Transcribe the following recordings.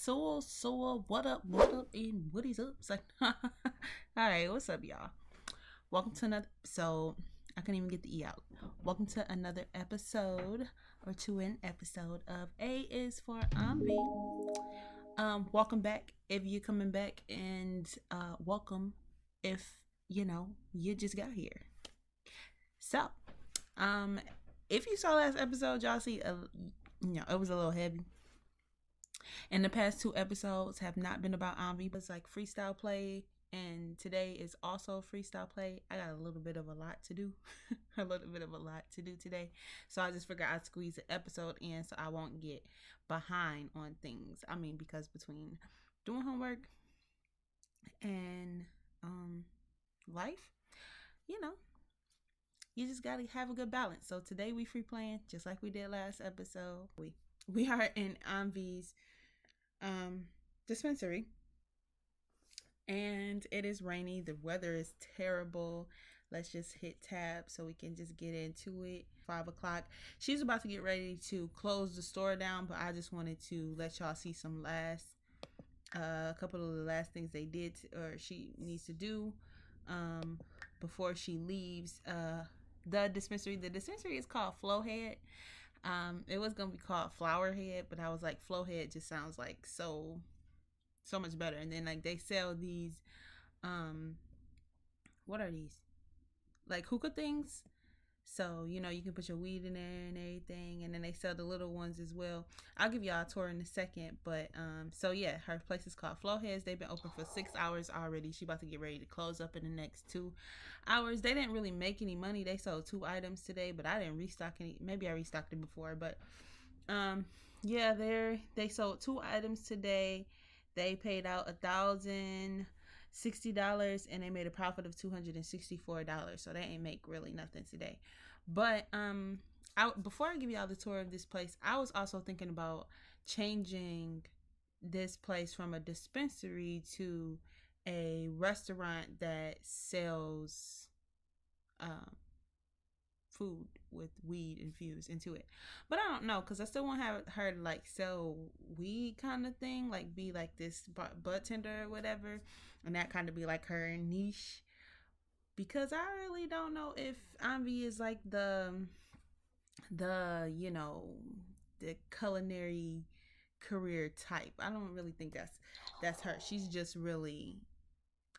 SUL SUL, what up, and what is up? Alright, what's up, y'all? Welcome to another episode. I couldn't even get the E out. Welcome to another episode, or to an episode of A is for Anvii. Welcome back if you're coming back, and welcome if you just got here. So, if you saw last episode, y'all see, it was a little heavy. And the past two episodes have not been about Anvii, but it's like freestyle play. And today is also freestyle play. I got a little bit of a lot to do. Today. So I just figured I'd squeeze the episode in so I won't get behind on things. I mean, because between doing homework and life, you just gotta have a good balance. So today we free playing just like we did last episode. We are in Anvii's dispensary, and it is rainy. The weather is terrible. Let's just hit tab so we can just get into it. 5 o'clock. She's about to get ready to close the store down, but I just wanted to let y'all see some a couple of the last things they did or she needs to do before she leaves the dispensary. The dispensary is called Flowhead. It was gonna be called Flowerhead, but I was like, Flowhead just sounds like so much better. And then like they sell these, what are these? Like hookah things. So you can put your weed in there and everything. And then they sell the little ones as well. I'll give y'all a tour in a second. But so yeah, her place is called Flowheads. They've been open for 6 hours already. She about to get ready to close up in the next 2 hours. They didn't really make any money. They sold 2 items today, but I didn't restock any. Maybe I restocked it before, but yeah, they sold 2 items today. They paid out $1,060 and they made a profit of $264. So they ain't make really nothing today. But before I give y'all the tour of this place, I was also thinking about changing this place from a dispensary to a restaurant that sells food with weed infused into it. But I don't know, because I still want to have her like sell weed kind of thing, like be like this bud tender or whatever, and that kind of be like her niche. Because I really don't know if Anvii is like the the culinary career type. I don't really think that's her. She's just really,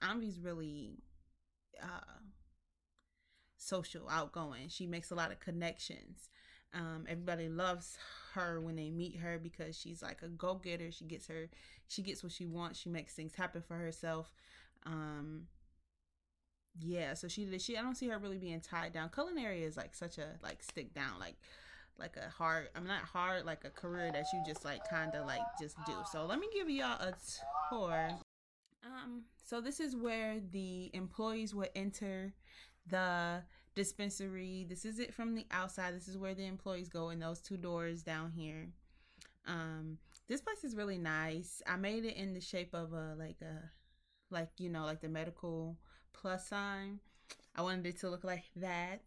Anvii's really social, outgoing. She makes a lot of connections. Everybody loves her when they meet her because she's like a go-getter. She gets what she wants. She makes things happen for herself. Yeah, so she I don't see her really being tied down. Culinary is like such a like stick down, like a hard, I'm not hard, like a career that you just like kind of like just do. So let me give y'all a tour. So this is where the employees would enter the dispensary. This is it from the outside. This is where the employees go in those 2 doors down here. This place is really nice. I made it in the shape of like the medical plus sign. I wanted it to look like that.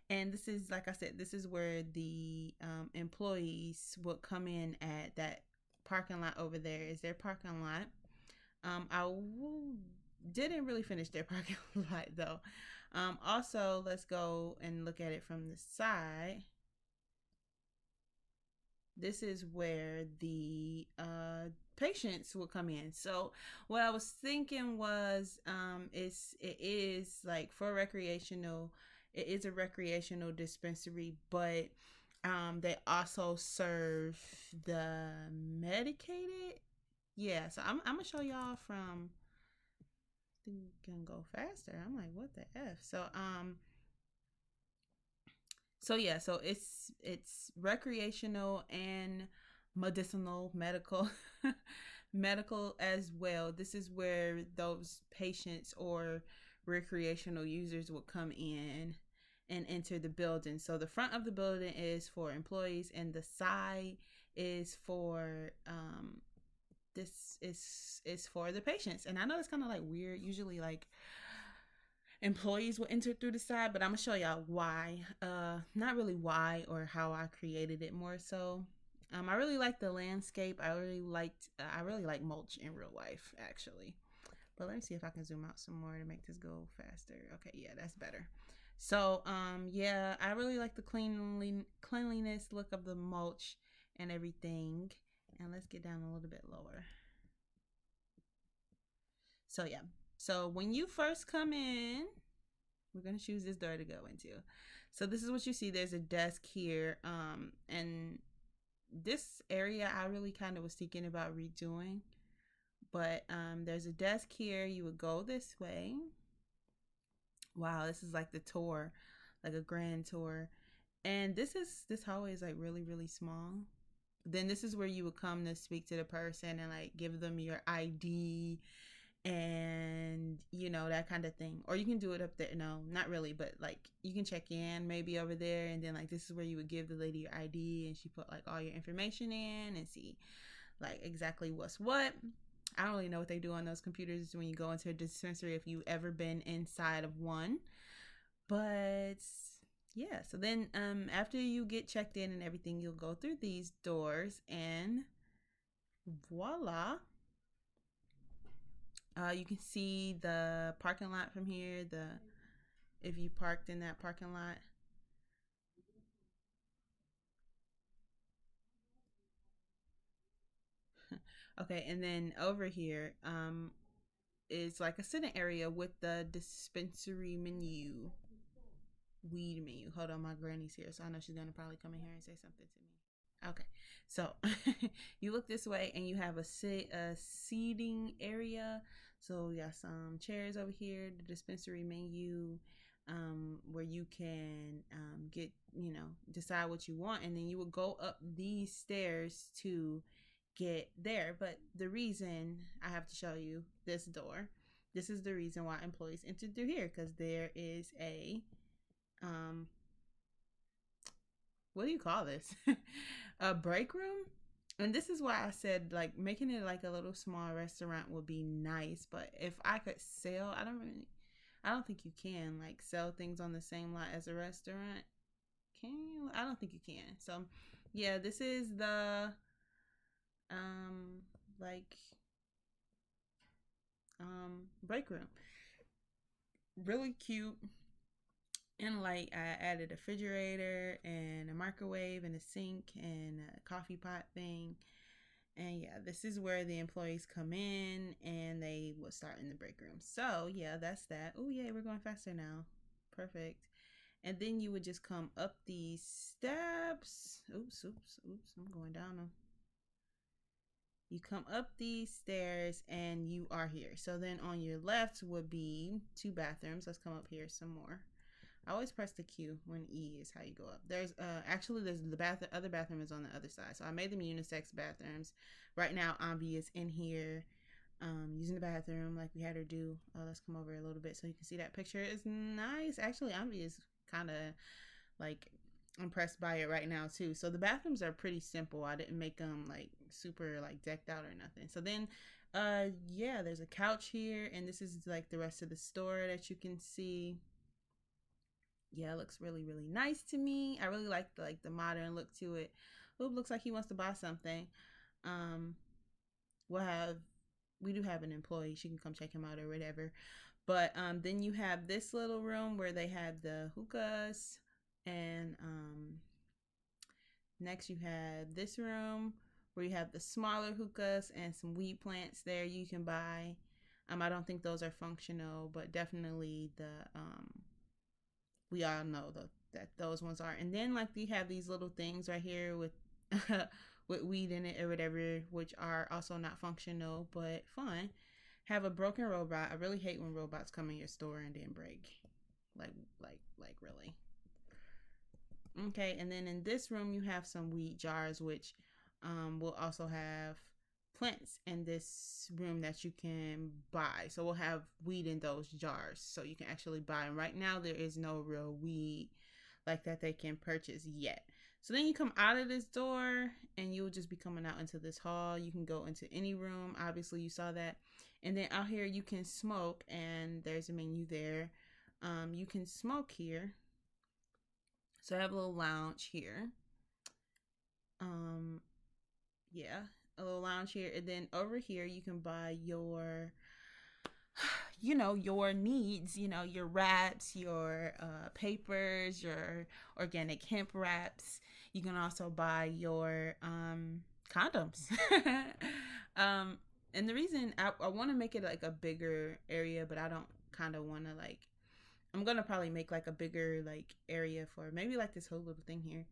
And this is, like I said, this is where the employees would come in at. That parking lot over there is their parking lot. Didn't really finish their parking lot though. Also, let's go and look at it from the side. This is where the patients will come in. So what I was thinking was it is like for recreational. It is a recreational dispensary, but they also serve the medicated. Yeah, so I'm gonna show y'all from. I think we can go faster. I'm like, what the F? So yeah, so it's recreational and medicinal, medical medical as well. This is where those patients or recreational users will come in and enter the building. So the front of the building is for employees and the side is for this is for the patients. And I know it's kind of like weird. Usually like employees will enter through the side, but I'm gonna show y'all why. Not really why or how I created it, more so I really like the landscape. I really like mulch in real life, actually. But let me see if I can zoom out some more to make this go faster. Okay, yeah, that's better. So, yeah, I really like the cleanliness look of the mulch and everything. And let's get down a little bit lower. So, yeah. So, when you first come in, we're going to choose this door to go into. So, this is what you see. There's a desk here. And this area I really kind of was thinking about redoing. But there's a desk here. You would go this way. Wow, this is like the tour, like a grand tour. And this hallway is like really, really small. Then this is where you would come to speak to the person and like give them your ID and that kind of thing. Or you can do it up there. No, not really, but like you can check in maybe over there, and then like this is where you would give the lady your ID and she put like all your information in and see like exactly what's what. I don't really know what they do on those computers when you go into a dispensary, if you've ever been inside of one. But yeah, so then after you get checked in and everything, you'll go through these doors and voila. You can see the parking lot from here. If you parked in that parking lot. Okay, and then over here is like a sitting area with the dispensary menu, weed menu. Hold on, my granny's here, so I know she's gonna probably come in here and say something to me. Okay, so you look this way and you have a seating area. So we got some chairs over here, the dispensary menu, where you can get, decide what you want. And then you would go up these stairs to get there. But the reason I have to show you this door, this is the reason why employees enter through here, because there is a um, what do you call this? A break room. And this is why I said like making it like a little small restaurant would be nice. But if I could sell, I don't think you can like sell things on the same lot as a restaurant. Can you? I don't think you can. So yeah, this is the um like break room. Really cute. And like I added a refrigerator and a microwave and a sink and a coffee pot thing. And yeah, this is where the employees come in and they will start in the break room. So yeah, that's that. Oh yeah, we're going faster now. Perfect. And then you would just come up these steps. Oops. I'm going down them. You come up these stairs and you are here. So then on your left would be 2 bathrooms. Let's come up here some more. I always press the Q when E is how you go up. There's the other bathroom is on the other side. So I made them unisex bathrooms. Right now, Anvii is in here using the bathroom like we had her do. Let's come over a little bit so you can see that picture. It's nice. Actually, Anvii is kind of like impressed by it right now too. So the bathrooms are pretty simple. I didn't make them like super like decked out or nothing. So then yeah, there's a couch here, and this is like the rest of the store that you can see. Yeah, it looks really, really nice to me. I really like the modern look to it. Oop, looks like he wants to buy something. Um, we do have an employee. She can come check him out or whatever. But then you have this little room where they have the hookahs, and next you have this room where you have the smaller hookahs and some weed plants there you can buy. I don't think those are functional, but definitely we all know that those ones are. And then like we have these little things right here with with weed in it or whatever, which are also not functional but fun. Have a broken robot. I really hate when robots come in your store and then break. Like really. Okay, and then in this room you have some weed jars, which will also have plants in this room that you can buy. So we'll have weed in those jars so you can actually buy them. Right now there is no real weed like that they can purchase yet. So then you come out of this door and you'll just be coming out into this hall. You can go into any room. Obviously you saw that. And then out here you can smoke, and there's a menu there. You can smoke here. So I have a little lounge here. Yeah, a little lounge here, and then over here you can buy your, you know, your needs, you know, your wraps, your papers, your organic hemp wraps. You can also buy your condoms. um, and the reason I want to make it like a bigger area, but I don't kind of want to like, I'm gonna probably make like a bigger like area for maybe like this whole little thing here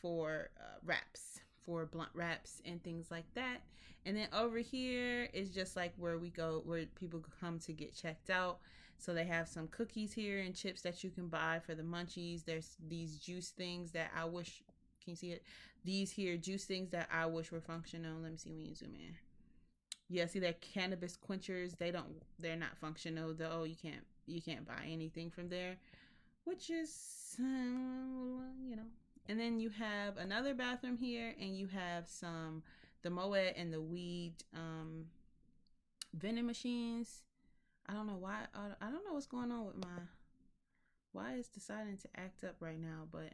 for wraps, for blunt wraps and things like that. And then over here is just like where we go, where people come to get checked out. So they have some cookies here and chips that you can buy for the munchies. There's these juice things that I wish, can you see it? These here juice things that I wish were functional. Let me see when you zoom in. Yeah, see that cannabis quenchers, they're not functional though. You can't buy anything from there, which is you know. And then you have another bathroom here, and you have some the Moet and the weed vending machines. I don't know why. I don't know what's going on with my, why it's deciding to act up right now, but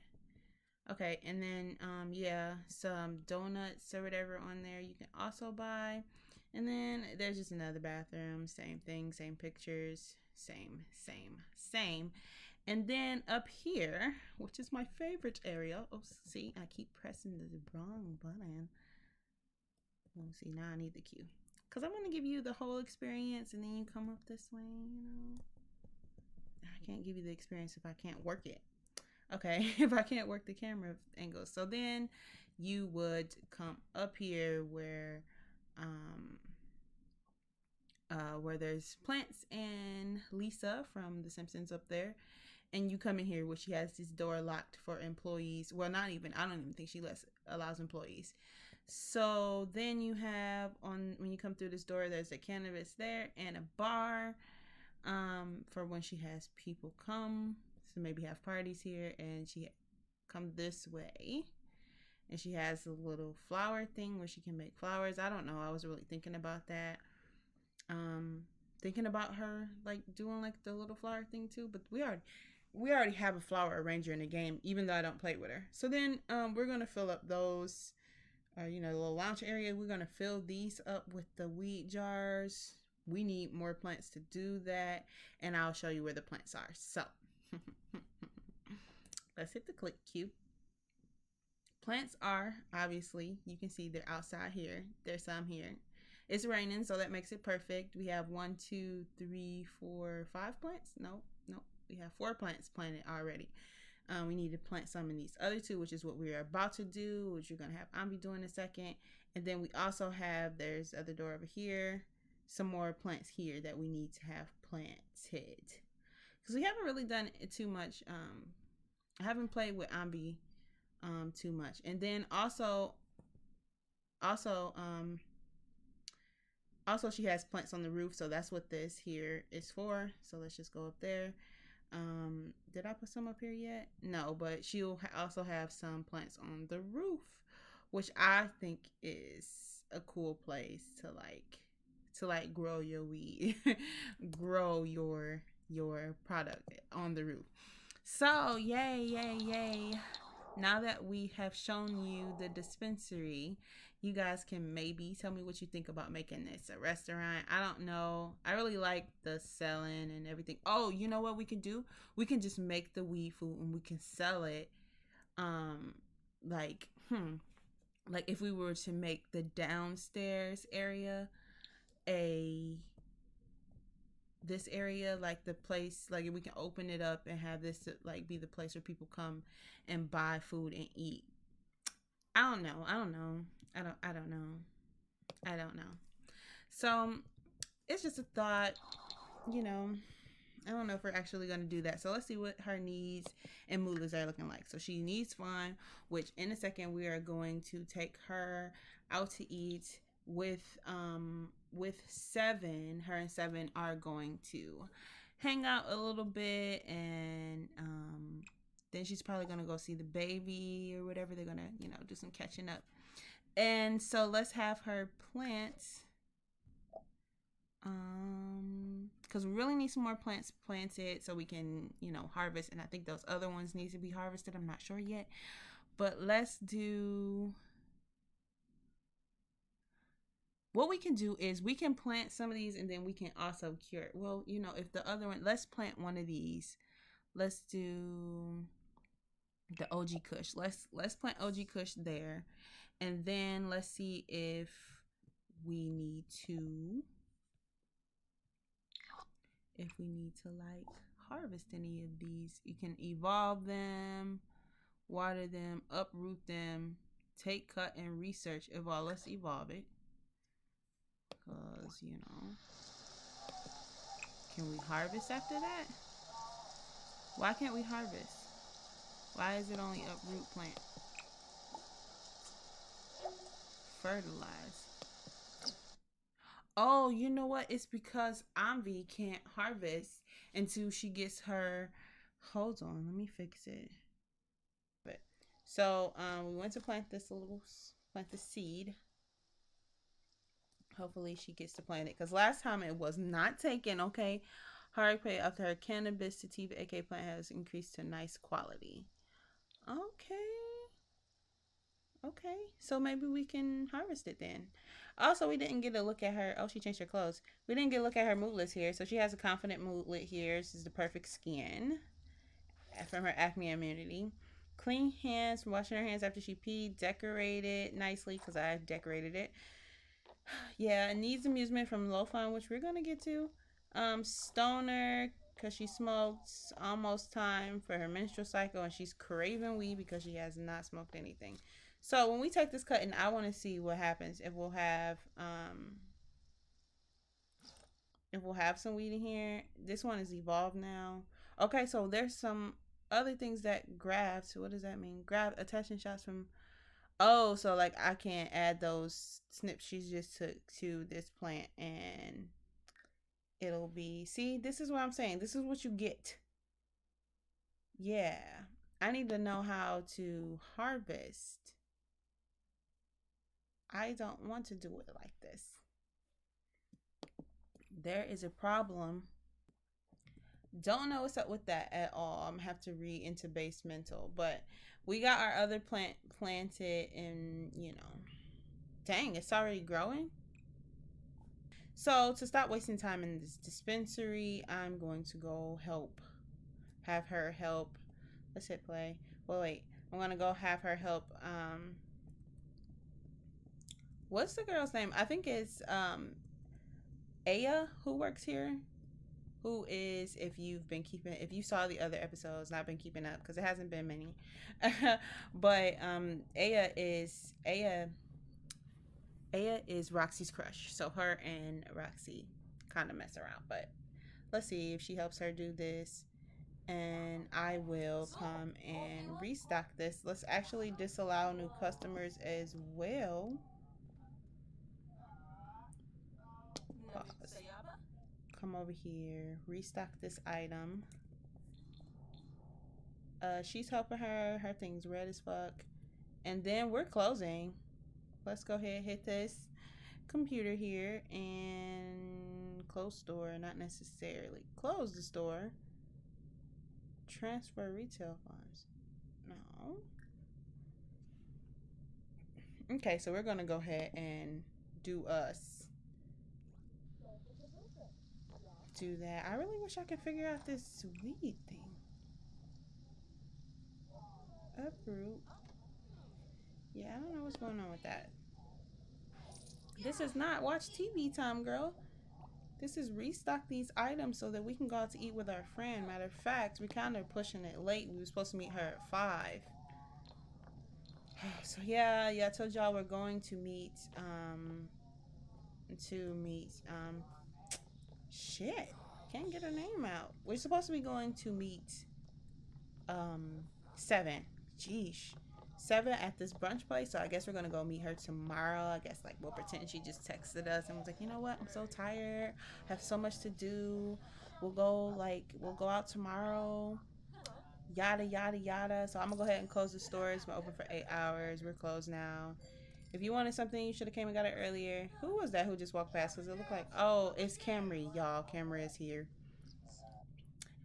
okay. And then yeah, some donuts or whatever on there you can also buy. And then there's just another bathroom, same thing, same pictures, same. And then up here, which is my favorite area. Oh, see, I keep pressing the wrong button. Let's see, now I need the cue. Because I want to give you the whole experience, and then you come up this way, you know. I can't give you the experience if I can't work it. Okay, if I can't work the camera angle. So then you would come up here where there's Plants and Lisa from The Simpsons up there. And you come in here where she has this door locked for employees. Well, not even, I don't even think she allows employees. So then you have when you come through this door, there's a cannabis there and a bar for when she has people come. So maybe have parties here, and she come this way. And she has a little flower thing where she can make flowers. I don't know. I was really thinking about that. Thinking about her like doing like the little flower thing too, but we already have a flower arranger in the game, even though I don't play with her. So then we're gonna fill up those, you know, the little lounge area. We're gonna fill these up with the weed jars. We need more plants to do that, and I'll show you where the plants are. So let's hit the click cue. Plants are, obviously, you can see they're outside here. There's some here. It's raining, so that makes it perfect. We have 1, 2, 3, 4, 5 plants. No. We have 4 plants planted already. We need to plant some in these other 2, which is what we're about to do, which you're going to have Anvii do in a second. And then we also have, there's the other door over here, some more plants here that we need to have planted. Because we haven't really done it too much. I haven't played with Anvii too much. And then also she has plants on the roof, so that's what this here is for. So let's just go up there. Did I put some up here yet? No, but she'll also have some plants on the roof, which I think is a cool place to like grow your weed, grow your product on the roof. So yay. Now that we have shown you the dispensary, you guys can maybe tell me what you think about making this a restaurant. I don't know. I really like the selling and everything. Oh, you know what we can do? We can just make the weed food and we can sell it. Like, like if we were to make the downstairs area this area like the place, like we can open it up and have this like be the place where people come and buy food and eat. I don't know. So it's just a thought, you know. I don't know if we're actually going to do that. So let's see what her needs and moods are looking like. So she needs fun, which in a second we are going to take her out to eat with Sevynn. Her and Sevynn are going to hang out a little bit, and then she's probably going to go see the baby or whatever. They're going to, you know, do some catching up. And so let's have her plant, because we really need some more plants planted so we can, you know, harvest. And I think those other ones need to be harvested. I'm not sure yet, but let's do what we can do is we can plant some of these and then we can also cure it. Well, you know, if the other one, let's plant one of these. Let's do the OG Kush. Let's plant OG Kush there. And then let's see if we need to like harvest any of these. You can evolve them, water them, uproot them, take, cut, and research. Evolve. Let's evolve it. Because, you know. Can we harvest after that? Why can't we harvest? Why is it only uproot plant? Fertilize. Oh, you know what? It's because Anvii can't harvest until she gets her. Hold on, let me fix it. So we went to plant the seed. Hopefully she gets to plant it because last time it was not taken. Okay, hard pay after her cannabis sativa AK plant has increased to nice quality. Okay, so maybe we can harvest it then. Also, we didn't get a look at her. Oh, she changed her clothes. We didn't get a look at her moodlet here. So she has a confident moodlet here. This is the perfect skin from her acne immunity. Clean hands from washing her hands after she peed. Decorated nicely because I decorated it. Yeah, needs amusement from Lo-Fun, which we're going to get to. Stoner because she smokes. Almost time for her menstrual cycle. And she's craving weed because she has not smoked anything. So when we take this cut, and I want to see what happens if we'll have some weed in here. This one is evolved now. Okay, so there's some other things that grabs. What does that mean? Grab attaching shots from. Oh, so like I can add those snips she just took to this plant, and it'll be. See, this is what I'm saying. This is what you get. Yeah, I need to know how to harvest. I don't want to do it like this. There is a problem. Don't know what's up with that at all. I'm gonna have to read into base mental, but we got our other plant planted, and you know, dang, it's already growing. So to stop wasting time in this dispensary, I'm going to go have her help. Let's hit play. Well, wait, I'm gonna go have her help. What's the girl's name? I think it's Aya who works here. Who is, if you saw the other episodes, not been keeping up because it hasn't been many. But Aya is Roxy's crush. So her and Roxy kind of mess around. But let's see if she helps her do this. And I will come and restock this. Let's actually disallow new customers as well. Pause. Come over here, restock this item. She's helping her. Her thing's red as fuck. And then we're closing. Let's go ahead and hit this computer here and close store. Not necessarily close the store. Transfer retail funds. No. Okay, so we're gonna go ahead and do us. Do that. I really wish I could figure out this weed thing. Uproot. Yeah, I don't know what's going on with that. This is not watch TV time, girl. This is restock these items so that we can go out to eat with our friend. Matter of fact, we're kind of pushing it late. We were supposed to meet her at 5. So yeah, I told y'all we're going to meet shit. Can't get her name out. We're supposed to be going to meet Sevynn. Jeesh. Sevynn at this brunch place, so I guess we're gonna go meet her tomorrow. I guess like we'll pretend she just texted us and was like, you know what, I'm so tired, I have so much to do. We'll go out tomorrow. Yada yada yada. So I'm gonna go ahead and close the stores. We're open for 8 hours. We're closed now. If you wanted something, you should have came and got it earlier. Who was that who just walked past? Because it looked like, oh, it's Camry, y'all. Camry is here.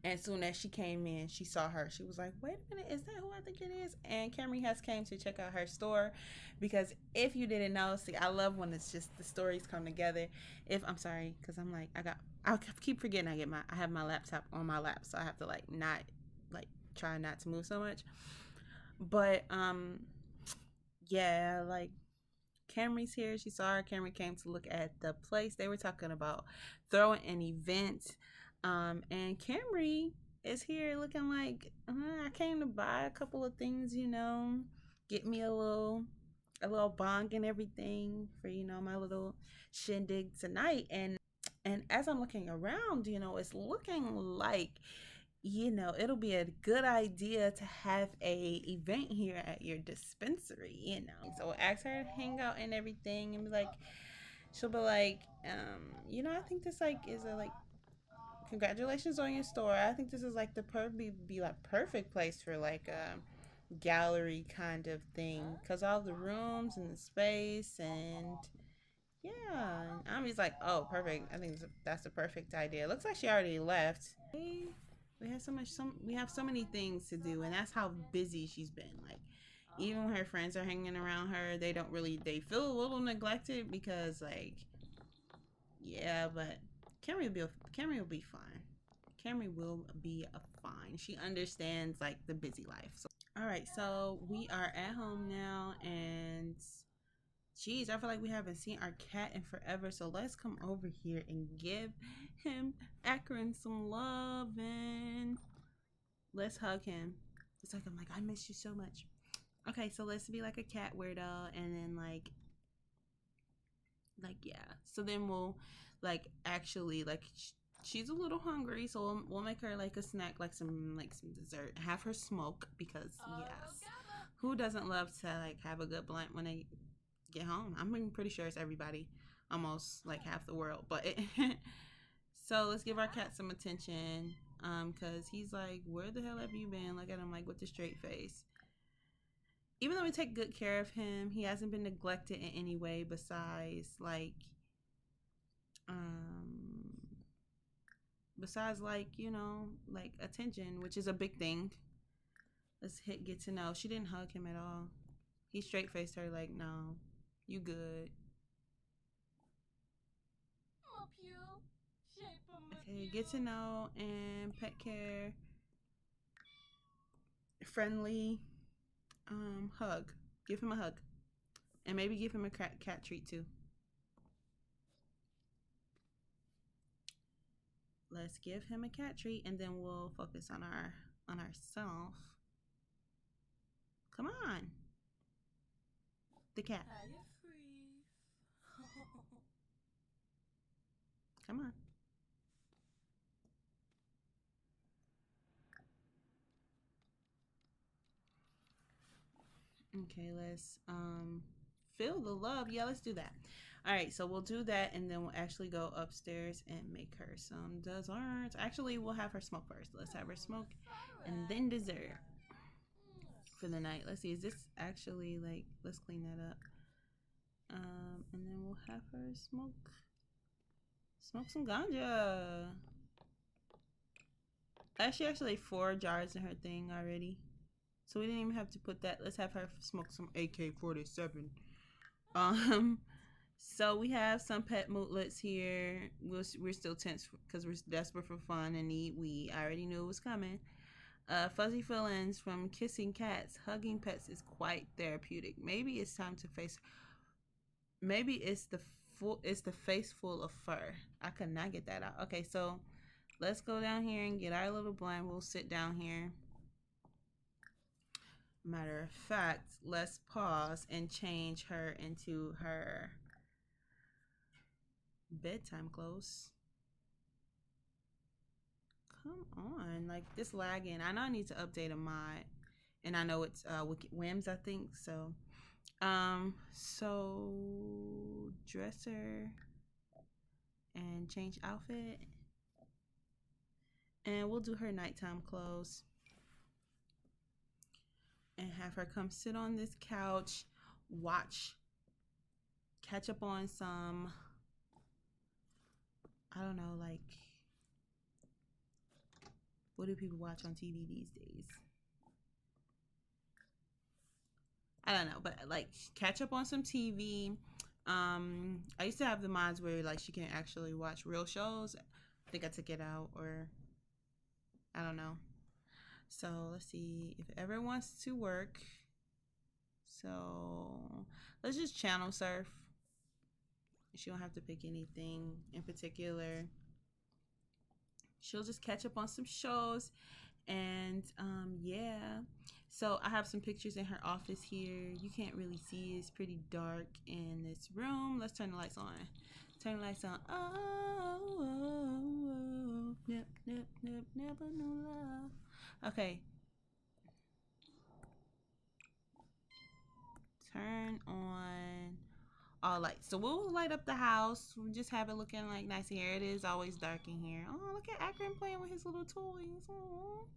And soon as she came in, she saw her. She was like, "Wait a minute, is that who I think it is?" And Camry has came to check out her store, because if you didn't know, see, I love when it's just the stories come together. If I'm sorry, because I'm like, I keep forgetting I have my laptop on my lap, so I have to like not like try not to move so much. But yeah, like Camry's here. She saw her. Camry came to look at the place. They were talking about throwing an event. And Camry is here looking like, I came to buy a couple of things, get me a little bong and everything for, my little shindig tonight. And as I'm looking around, it's looking like, it'll be a good idea to have a event here at your dispensary. So ask her to hang out and everything, and be like, she'll be like, I think this like is a like, congratulations on your store. I think this is like the perfect place for like a gallery kind of thing, because all the rooms and the space, and yeah. And Ami's like, oh, perfect. I think that's the perfect idea. Looks like she already left. We have so many things to do, and that's how busy she's been. Like, even when her friends are hanging around her, they feel a little neglected, because like, yeah, but Camry will be fine. Camry will be fine. She understands like the busy life. So, all right, so we are at home now, and geez, I feel like we haven't seen our cat in forever. So let's come over here and give him Akron some love, and let's hug him. It's like, I'm like, I miss you so much. Okay, so let's be like a cat weirdo, and then yeah. So then we'll like actually like she's a little hungry, so we'll make her like a snack, like some dessert. Have her smoke, because yes, who doesn't love to like have a good blunt when they get home? I'm pretty sure it's everybody, almost like half the world. But so let's give our cat some attention, because he's like, where the hell have you been? Look at him like with the straight face. Even though we take good care of him, he hasn't been neglected in any way besides like um like attention, which is a big thing. Let's hit get to know. She didn't hug him at all. He straight faced her like, no, you good. Okay, get to know and pet care, friendly, hug. Give him a hug, and maybe give him a cat treat too. Let's give him a cat treat, and then we'll focus on ourself. Come on, the cat. Come on. Okay, let's feel the love. Yeah, let's do that. All right, so we'll do that, and then we'll actually go upstairs and make her some desserts. Actually, we'll have her smoke first. Let's have her smoke, and then dessert for the night. Let's see, is this actually like, let's clean that up. And then we'll have her smoke some ganja. She actually 4 jars in her thing already, so we didn't even have to put that. Let's have her smoke some AK-47. So we have some pet mootlets here. We're still tense because we're desperate for fun and need weed. I already knew it was coming. Fuzzy feelings from kissing cats. Hugging pets is quite therapeutic. Maybe it's time to face. Maybe it's the face full of fur. I could not get that out. Okay, so let's go down here and get our little blunt. We'll sit down here. Matter of fact, let's pause and change her into her bedtime clothes. Come on, like this lagging. I know I need to update a mod, and I know it's Wicked Whims, I think. So so dresser and change outfit, and we'll do her nighttime clothes and have her come sit on this couch, catch up on some, I don't know, like What do people watch on TV these days? I don't know, but like catch up on some TV. I used to have the mods where like she can actually watch real shows. I think I took it out, or I don't know. So let's see if it ever wants to work. So let's just channel surf. She don't have to pick anything in particular. She'll just catch up on some shows. And yeah, so I have some pictures in her office here. You can't really see, it's pretty dark in this room. Let's turn the lights on. Turn the lights on. Oh, nip, nip, nip, never knew love. Okay. Turn on all lights. So we'll light up the house. We'll just have it looking like nice here. It is always dark in here. Oh, look at Akron playing with his little toys. Oh,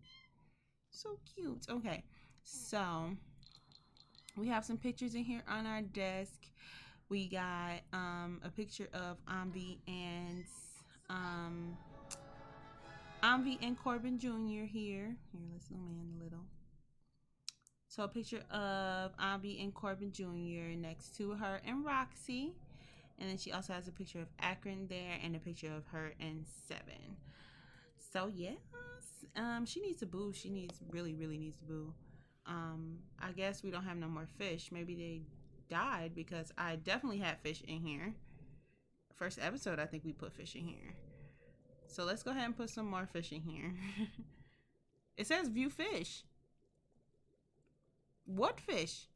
so cute. Okay, so we have some pictures in here on our desk. We got a picture of Anvii and Corbin Jr. here. Here, let's zoom in a little. So a picture of Anvii and Corbin Jr. next to her and Roxie. And then she also has a picture of Akron there and a picture of her and Sevynn. So yes, she needs to boo. She really needs to boo. I guess we don't have no more fish. Maybe they died, because I definitely had fish in here. First episode, I think we put fish in here. So let's go ahead and put some more fish in here. It says view fish. What fish?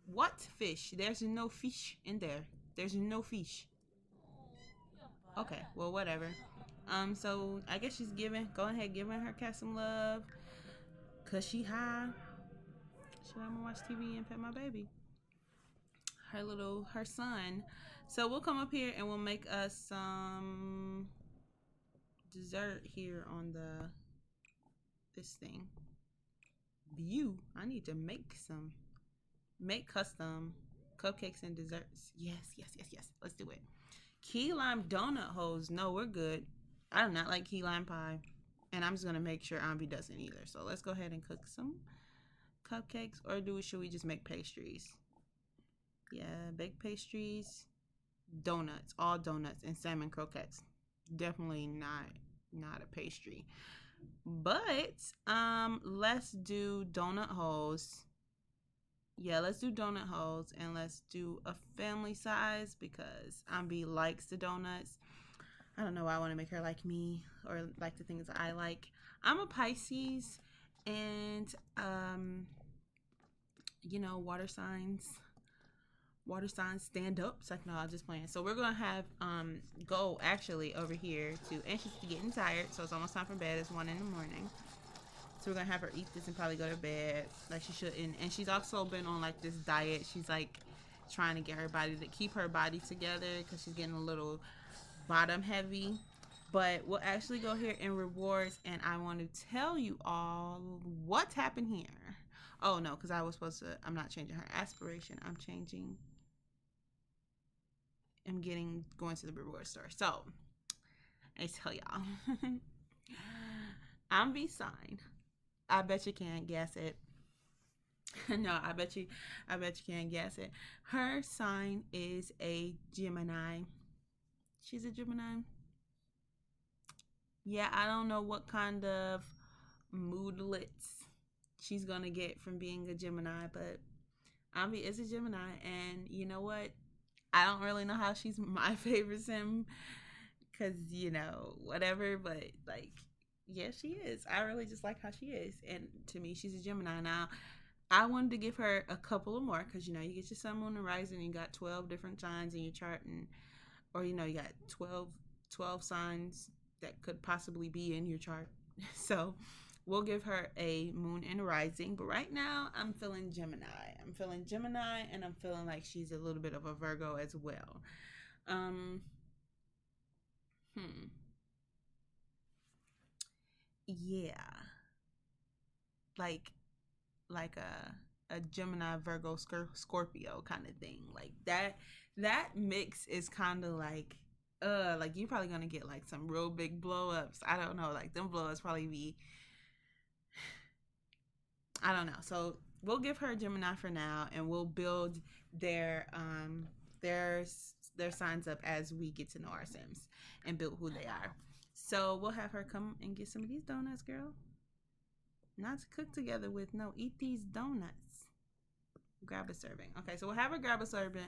What fish? There's no fish in there. There's no fish. Okay, well, whatever. So I guess she's go ahead, giving her cat some love, cause she high. Should I watch TV and pet my baby? Her son. So we'll come up here and we'll make us some dessert here on this thing. View. I need to make custom cupcakes and desserts. Yes. Let's do it. Key lime donut holes. No, we're good. I do not like key lime pie, and I'm just gonna make sure Anvii doesn't either. So let's go ahead and cook some cupcakes, or should we just make pastries? Yeah, baked pastries, donuts, all donuts, and salmon croquettes. Definitely not a pastry. But let's do donut holes. Yeah, let's do donut holes, and let's do a family size, because Anvii likes the donuts. I don't know why I want to make her like me, or like the things I like. I'm a Pisces, and water signs stand up. It's like, no, I'm just playing. So we're gonna have go actually over here to, and she's getting tired, so it's almost time for bed. It's 1 a.m. So we're gonna have her eat this and probably go to bed like she shouldn't. And she's also been on like this diet. She's like trying to get her body to keep her body together, because she's getting a little bottom heavy. But we'll actually go here in rewards, and I want to tell you all what's happened here. Oh no, because I'm not changing her aspiration. I'm going to the reward store. So I tell y'all, Anvii sign. I bet you can't guess it. No, I bet you can't guess it. Her sign is a Gemini. She's a Gemini. Yeah, I don't know what kind of moodlets she's gonna get from being a Gemini, but Anvii is a Gemini, and you know what? I don't really know how she's my favorite sim, because whatever, but like, yeah, she is. I really just like how she is, and to me, she's a Gemini. Now, I wanted to give her a couple of more, because you get your sun, moon, and rising, and you got 12 different signs in your chart, or you got 12 signs that could possibly be in your chart. So we'll give her a moon and a rising, but right now I'm feeling Gemini, and I'm feeling like she's a little bit of a Virgo as well. Yeah, like a Gemini, Virgo, Scorpio kind of thing. Like that mix is kind of like like you probably gonna get like some real big blow ups. I don't know, like them blow ups probably be, I don't know. So we'll give her a Gemini for now, and we'll build their their their signs up as we get to know our Sims and build who they are. So we'll have her come and get some of these donuts, girl. Not to cook together with, no, eat these donuts. Grab a serving. Okay, so we'll have her grab a serving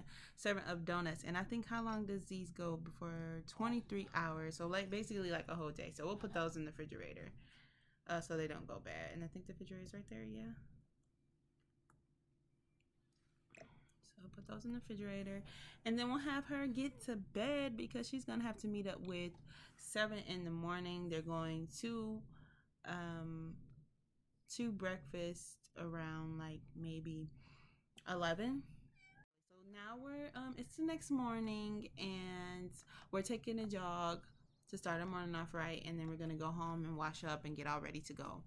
of donuts. And I think, how long does these go before? 23 hours. So like basically like a whole day. So we'll put those in the refrigerator so they don't go bad. And I think the refrigerator is right there, yeah. So we'll put those in the refrigerator. And then we'll have her get to bed because she's going to have to meet up with Sevynn in the morning. They're going to breakfast around like maybe 11. So now we're it's the next morning, and we're taking a jog to start our morning off right, and then we're gonna go home and wash up and get all ready to go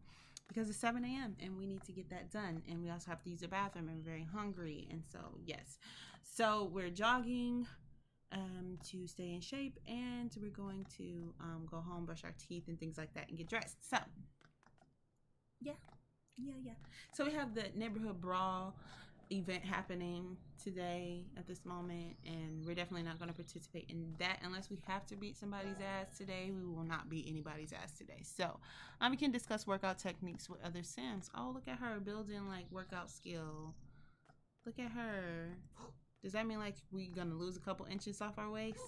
because it's 7 a.m. and we need to get that done, and we also have to use the bathroom and we're very hungry. And so yes, so we're jogging to stay in shape, and we're going to go home, brush our teeth and things like that, and get dressed. So yeah. So we have the neighborhood brawl event happening today at this moment, and we're definitely not going to participate in that unless we have to beat somebody's ass today. We will not beat anybody's ass today. So we can discuss workout techniques with other Sims. Oh, look at her building like workout skill. Look at her. Does that mean like we're gonna lose a couple inches off our waist?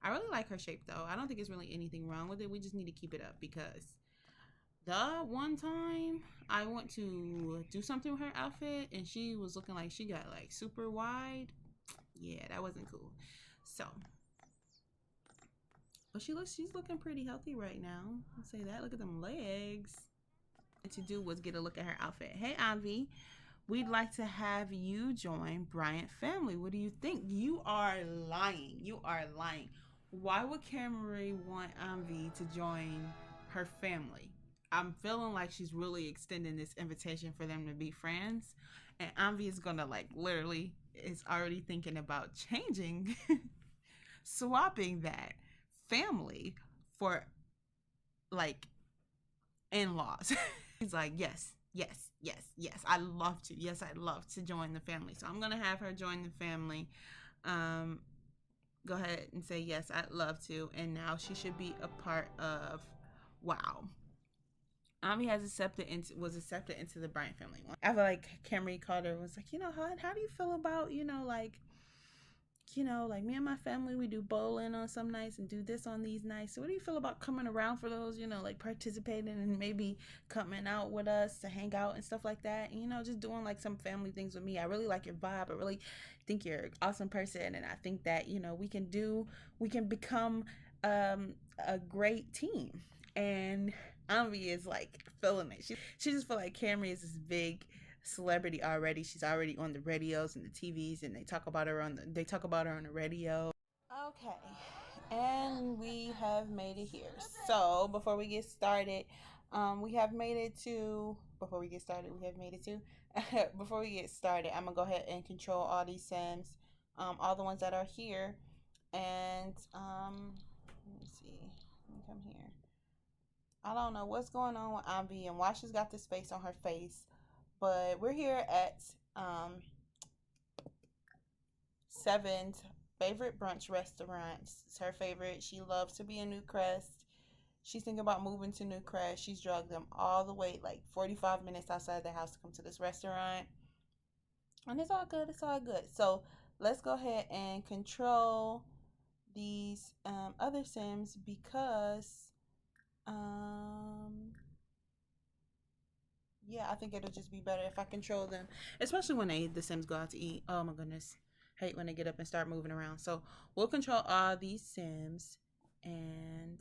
I really like her shape though. I don't think it's really anything wrong with it. We just need to keep it up because the one time I went to do something with her outfit and she was looking like she got like super wide. Yeah, that wasn't cool. So, but she's looking pretty healthy right now. I'll say that. Look at them legs. What to do was get a look at her outfit. Hey, Anvii, we'd like to have you join Bryant family. What do you think? You are lying. You are lying. Why would Camry want Anvii to join her family? I'm feeling like she's really extending this invitation for them to be friends. And Anvii is gonna like literally is already thinking about changing, swapping that family for like in-laws. He's like, yes, yes, yes, yes. I love to. Yes, I'd love to join the family. So I'm gonna have her join the family. Go ahead and say yes, I'd love to. And now she should be a part of WoW. He was accepted into the Bryant family. I feel like Camry Carter was like, how do you feel about, like me and my family, we do bowling on some nights and do this on these nights. So what do you feel about coming around for those, like participating and maybe coming out with us to hang out and stuff like that? And, just doing like some family things with me. I really like your vibe. I really think you're an awesome person. And I think that, we can become a great team. And Anvii is like feeling it. She just feel like Camry is this big celebrity already. She's already on the radios and the TVs, and they talk about her on the radio. Okay, and we have made it here. So before we get started, we have made it to. Before we get started, we have made it to. Before we get started, I'm gonna go ahead and control all these Sims, all the ones that are here, and let me see. Let me come here. I don't know what's going on with Anvii and why she's got this face on her face, but we're here at Sevynn's favorite brunch restaurant. It's her favorite. She loves to be in Newcrest. She's thinking about moving to Newcrest. She's drugged them all the way, like 45 minutes outside their house to come to this restaurant. And it's all good. It's all good. So let's go ahead and control these other Sims because yeah, I think it'll just be better if I control them, especially when the Sims go out to eat. Oh my goodness, hate when they get up and start moving around. So we'll control all these Sims, and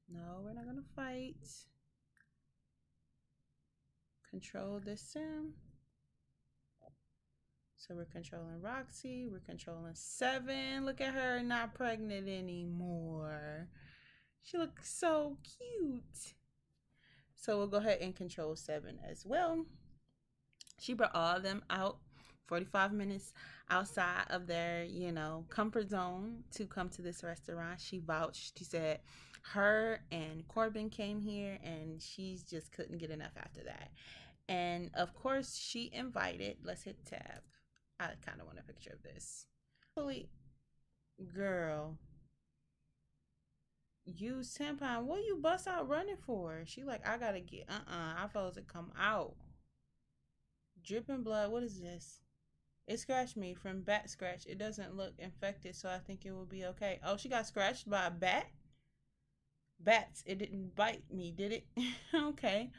no, we're not gonna fight. Control this Sim. So we're controlling Roxie. We're controlling Sevynn. Look at her, not pregnant anymore. She looks so cute. So we'll go ahead and control Sevynn as well. She brought all of them out 45 minutes outside of their, comfort zone to come to this restaurant. She vouched. She said her and Corbin came here and she just couldn't get enough after that. And of course, she invited. Let's hit tab. I kind of want a picture of this. Holy girl, use tampon. What you bust out running for? She like, I gotta get. I'm supposed to come out. Dripping blood. What is this? It scratched me from bat scratch. It doesn't look infected, so I think it will be okay. Oh, she got scratched by a bat? Bats. It didn't bite me, did it? Okay.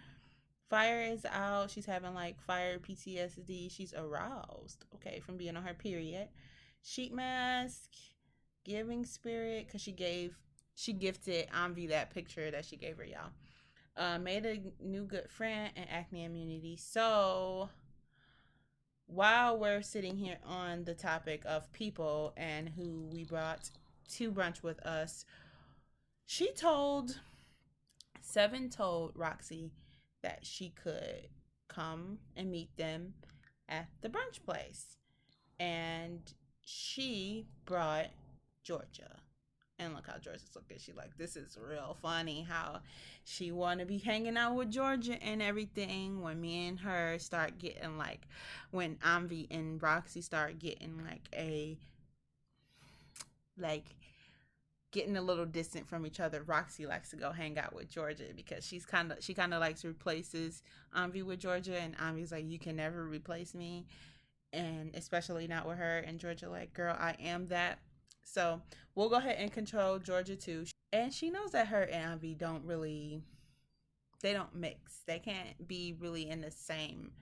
Fire is out. She's having like fire PTSD. She's aroused, okay, from being on her period. Sheet mask, giving spirit, because she gifted Anvii that picture that she gave her, y'all. Made a new good friend and acne immunity. So while we're sitting here on the topic of people and who we brought to brunch with us, Sevynn told Roxie that she could come and meet them at the brunch place. And she brought Georgia. And look how Georgia's looking. She like, this is real funny how she want to be hanging out with Georgia and everything. When me and her start getting like, when Anvii and Roxie start getting getting a little distant from each other, Roxie likes to go hang out with Georgia because she kind of likes replaces Anvii with Georgia, and Anvi's like, you can never replace me, and especially not with her. And Georgia like, girl, I am that. So we'll go ahead and control Georgia too. And she knows that her and Anvii they don't mix. They can't be really in the same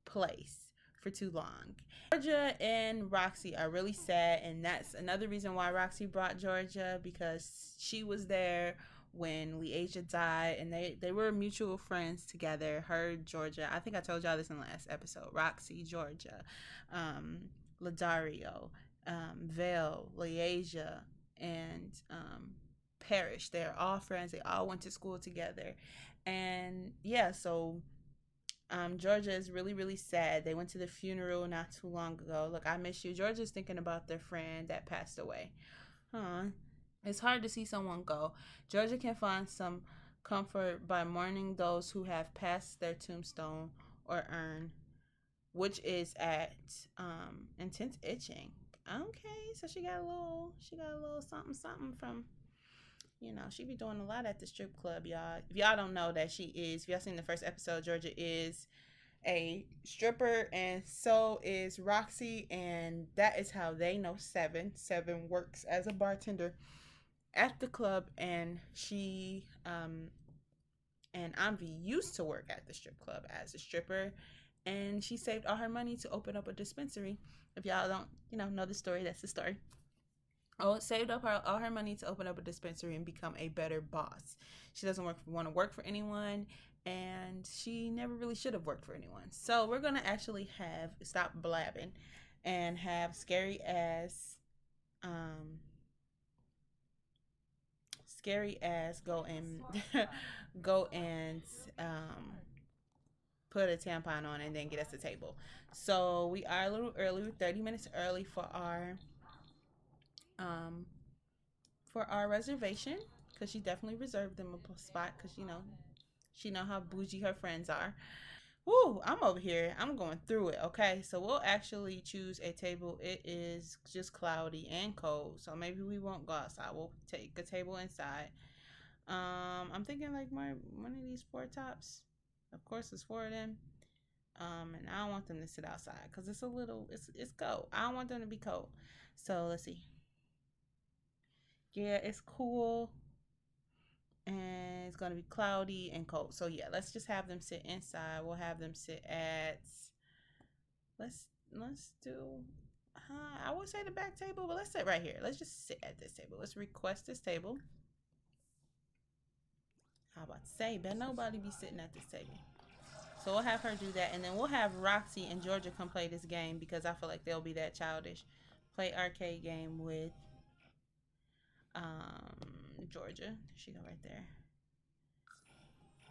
place for too long. Georgia and Roxie are really sad, and that's another reason why Roxie brought Georgia, because she was there when Leasia died, and they were mutual friends together. Her, Georgia, I think I told y'all this in the last episode. Roxie, Georgia, Ladario, Vale, Leasia, and Parrish. They're all friends. They all went to school together. And yeah, so Georgia is really, really sad. They went to the funeral not too long ago. Look, I miss you. Georgia's thinking about their friend that passed away. It's hard to see someone go. Georgia can find some comfort by mourning those who have passed their tombstone or urn, which is at intense itching. Okay, so she got a little something from, she be doing a lot at the strip club, y'all. If y'all don't know that if y'all seen the first episode, Georgia is a stripper, and so is Roxie, and that is how they know Sevynn. Sevynn works as a bartender at the club, and she and Anvii used to work at the strip club as a stripper, and she saved all her money to open up a dispensary. If y'all don't, know the story, that's the story. Saved up all her money to open up a dispensary and become a better boss. She doesn't want to work for anyone, and she never really should have worked for anyone. So we're gonna actually stop blabbing and have scary ass go and go and put a tampon on and then get us a table. So we are a little early. We're 30 minutes early for our reservation, because she definitely reserved them a spot, because she know how bougie her friends are. Woo, I'm over here. I'm going through it. Okay, so we'll actually choose a table. It is just cloudy and cold, so maybe we won't go outside. We'll take a table inside. I'm thinking like one of these four tops. Of course, there's four of them. And I don't want them to sit outside because it's cold. I don't want them to be cold. So let's see. Yeah, it's cool, and it's gonna be cloudy and cold. So yeah, let's just have them sit inside. We'll have them sit at, let's do, I would say the back table, but let's sit right here. Let's just sit at this table. Let's request this table. How about to say, but nobody be sitting at this table. So we'll have her do that, and then we'll have Roxie and Georgia come play this game, because I feel like they'll be that childish. Play arcade game with Georgia. She go right there.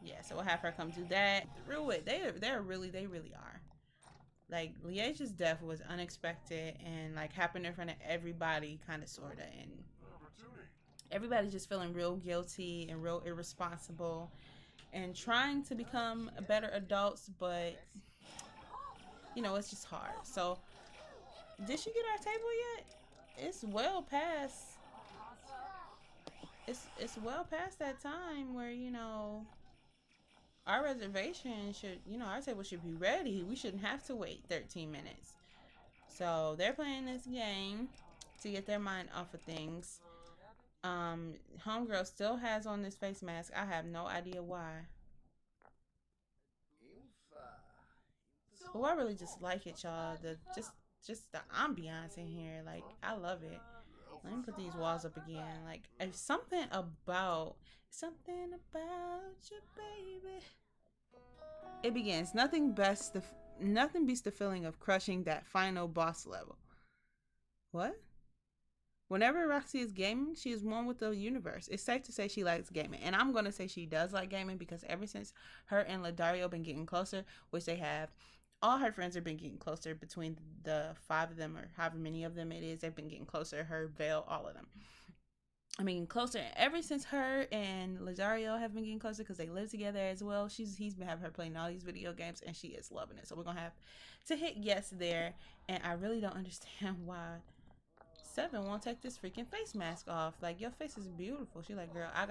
Yeah, so we'll have her come do that. Through it. They really are. Like Liage's death was unexpected and like happened in front of everybody, kind of, sorta, and everybody's just feeling real guilty and real irresponsible and trying to become better adults, but it's just hard. So, did she get our table yet? It's well past. It's well past that time where our reservation should, our table should be ready. We shouldn't have to wait 13 minutes. So they're playing this game to get their mind off of things. Homegirl still has on this face mask. I have no idea why. Oh, I really just like it, y'all. Just the ambiance in here, like I love it. Let me put these walls up again. Like, if something about you, baby. It begins. Nothing beats the feeling of crushing that final boss level. What? Whenever Roxie is gaming, she is one with the universe. It's safe to say she likes gaming. And I'm going to say she does like gaming because ever since her and Ladario been getting closer, which they have, all her friends have been getting closer between the 5 of them or however many of them it is. They've been getting closer. Her, Vale, all of them. I mean, closer. Ever since her and Ladario have been getting closer because they live together as well. He's been having her playing all these video games and she is loving it. So we're going to have to hit yes there. And I really don't understand why Sevynn won't take this freaking face mask off. Like, your face is beautiful. She like, girl, I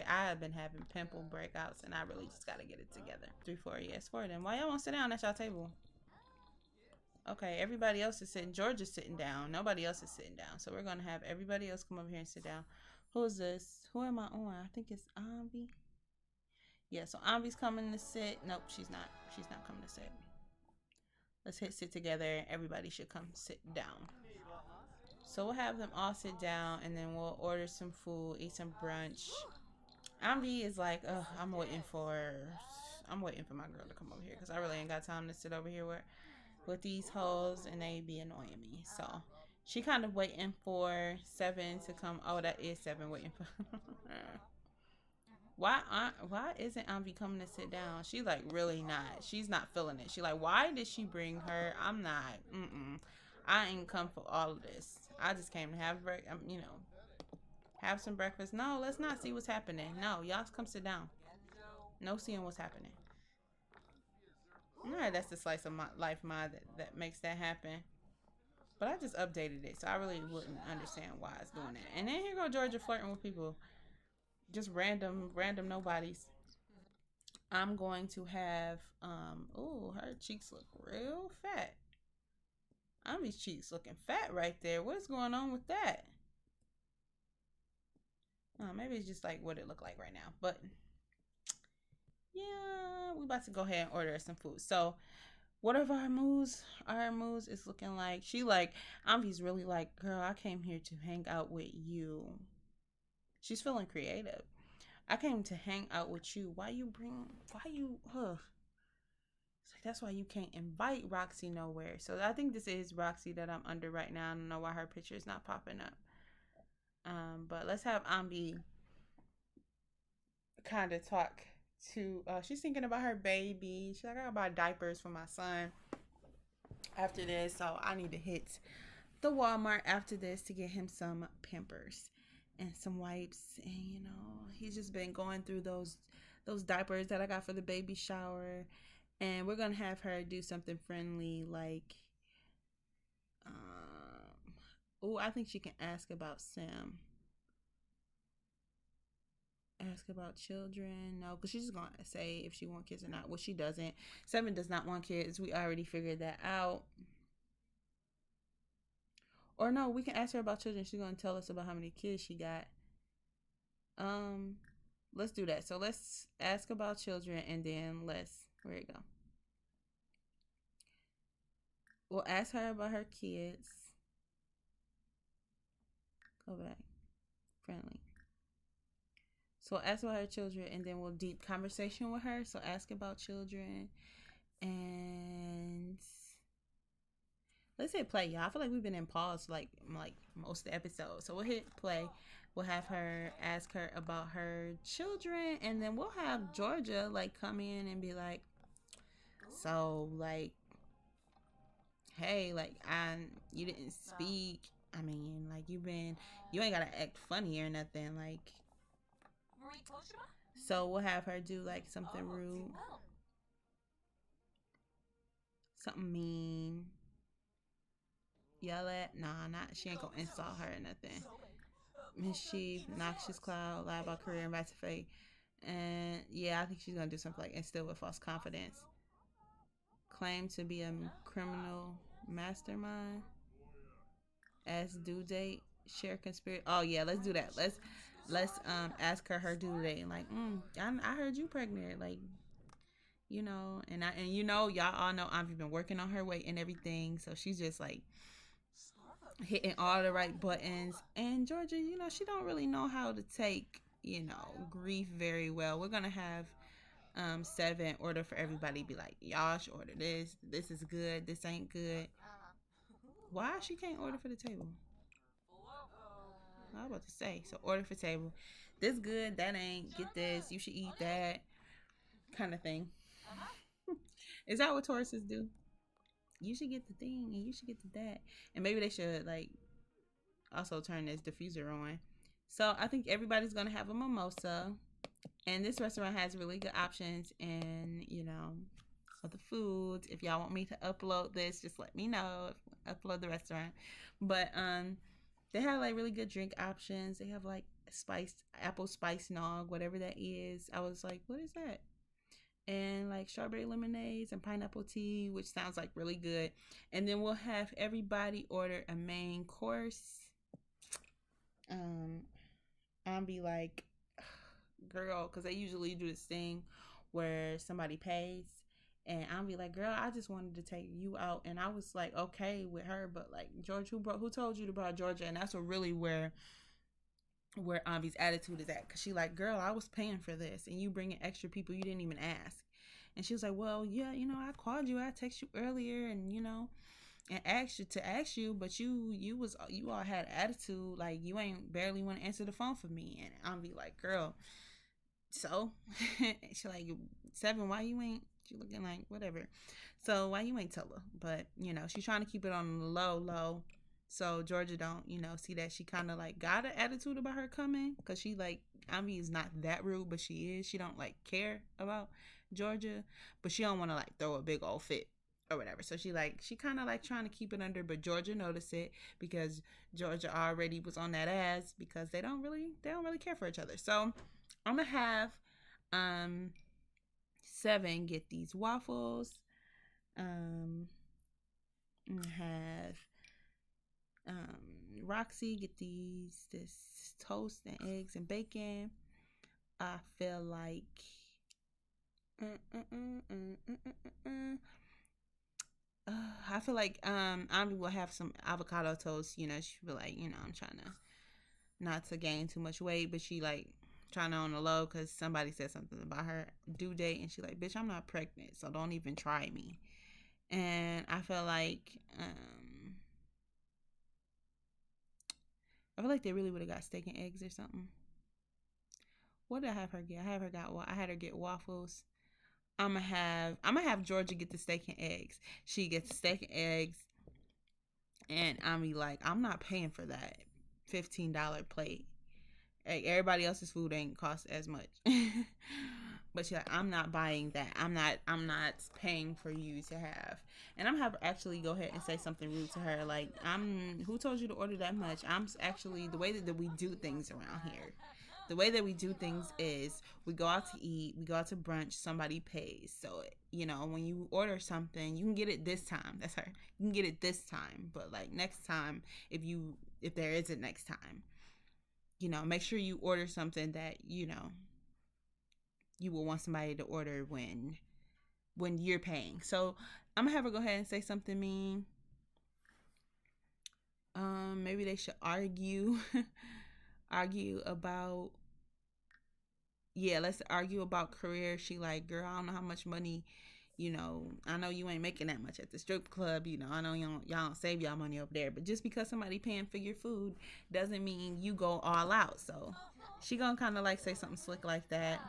have been having pimple breakouts and I really just gotta get it together. 3, 4, yes, 4 of them. Why y'all won't sit down at y'all table? Okay, everybody else is sitting. George is sitting down. Nobody else is sitting down. So we're gonna have everybody else come over here and sit down. Who is this? Who am I on? I think it's Anvii. Yeah, so Anvii's coming to sit. Nope, she's not. She's not coming to sit. Let's hit sit together. Everybody should come sit down. So we'll have them all sit down and then we'll order some food, eat some brunch. Anvii is like, ugh, I'm waiting for my girl to come over here because I really ain't got time to sit over here with these hoes and they be annoying me. So she kind of waiting for Sevynn to come. Oh, that is Sevynn waiting for Why isn't Anvii coming to sit down? She's like really not. She's not feeling it. She like, why did she bring her? I'm not. I ain't come for all of this. I just came to have have some breakfast. No, let's not see what's happening. No, y'all come sit down. No seeing what's happening. Alright, that's the slice of my life mod that makes that happen. But I just updated it, so I really wouldn't understand why it's doing that. And then here go Georgia flirting with people. Just random nobodies. I'm going to have oh, her cheeks look real fat. Anvii's cheeks looking fat right there. What's going on with that? Maybe it's just like what it looked like right now. But yeah, we about to go ahead and order some food. So what are our moves? Our moves is looking like Anvii's really like, girl, I came here to hang out with you. She's feeling creative. I came to hang out with you. It's like, that's why you can't invite Roxie nowhere. So I think this is Roxie that I'm under right now. I don't know why her picture is not popping up. But let's have Anvii kind of talk to, she's thinking about her baby. She's like, I gotta buy diapers for my son after this. So I need to hit the Walmart after this to get him some Pampers and some wipes. And, he's just been going through those diapers that I got for the baby shower. And we're going to have her do something friendly like, I think she can ask about Sim. Ask about children. No, because she's just going to say if she wants kids or not. Well, she doesn't. Sevynn does not want kids. We already figured that out. Or no, we can ask her about children. She's going to tell us about how many kids she got. Let's do that. So let's ask about children and then where you go? We'll ask her about her kids. Go back. Friendly. So ask about her children and then we'll deep conversation with her. So ask about children and let's hit play, y'all. I feel like we've been in pause like most of the episodes. So we'll hit play. We'll have her ask her about her children and then we'll have Georgia like come in and be like, so like hey, like you didn't speak. I mean, like you ain't gotta act funny or nothing. Like, so we'll have her do like something rude, something mean, yell at. Nah, not she ain't gonna insult her or nothing. Mischief, noxious cloud, lie about career, and back to fate. And yeah, I think she's gonna do something like instill with false confidence. Claim to be a criminal mastermind. As due date. Share conspiracy. Oh yeah, let's do that. Let's ask her due date. Like, I heard you pregnant. Like, and y'all all know I've been working on her weight and everything. So she's just like hitting all the right buttons. And Georgia, she don't really know how to take grief very well. We're gonna have Sevynn order for everybody. Be like, y'all should order this. This is good. This ain't good. Why she can't order for the table? I was about to say. So order for table. This good. That ain't. Get this. You should eat that. Kind of thing. Is that what Tauruses do? You should get the thing and you should get the that. And maybe they should like also turn this diffuser on. So I think everybody's gonna have a mimosa. And this restaurant has really good options and for the foods. If y'all want me to upload this, just let me know. Upload the restaurant. But they have like really good drink options. They have like spiced apple spice nog, whatever that is. I was like, what is that? And like strawberry lemonades and pineapple tea, which sounds like really good. And then we'll have everybody order a main course. I'll be like, girl, because they usually do this thing where somebody pays. And I'll be like, girl, I just wanted to take you out. And I was like, okay with her. But like, George, who told you to buy Georgia? And that's really where Anvi's attitude is at. Because she like, girl, I was paying for this. And you bringing extra people you didn't even ask. And she was like, well, yeah, I called you. I texted you earlier. And, and asked you, but you all had attitude. Like, you ain't barely want to answer the phone for me. And Anvi like, girl, so she like, Sevynn, why you ain't, she looking like whatever, so why you ain't tell her? But she's trying to keep it on the low, so Georgia don't see that she kind of like got an attitude about her coming, because she like, Anvi is not that rude, but she don't like care about Georgia, but she don't want to like throw a big old fit or whatever. So she kind of like trying to keep it under, but Georgia noticed it because Georgia already was on that ass, because they don't really care for each other. So I'm gonna have Sevynn get these waffles. I'm gonna have Roxie get this toast and eggs and bacon. I feel like I feel like Anvii will have some avocado toast. She'll be like, I'm trying to not to gain too much weight, but she like trying to on the low because somebody said something about her due date, and she like, bitch, I'm not pregnant, so don't even try me. And I feel like they really would have got steak and eggs or something. What did I have her get? I had her get waffles. I'm gonna have Georgia get the steak and eggs. She gets the steak and eggs, and I'm like, I'm not paying for that $15 plate. Like, everybody else's food ain't cost as much. But she's like, I'm not buying that. I'm not paying for you to have. And I'm have actually go ahead and say something rude to her. Like, who told you to order that much? I'm actually, the way that we do things around here. The way that we do things is we go out to eat, we go out to brunch, somebody pays. So, when you order something, you can get it this time. That's her. You can get it this time. But like next time, if there is a next time, make sure you order something that, you will want somebody to order when you're paying. So I'm gonna have her go ahead and say something mean. Maybe they should argue about, let's argue about career. She like, girl, I don't know how much money, I know you ain't making that much at the strip club, I know y'all don't save y'all money over there, but just because somebody paying for your food doesn't mean you go all out. So she gonna kind of like say something slick like that.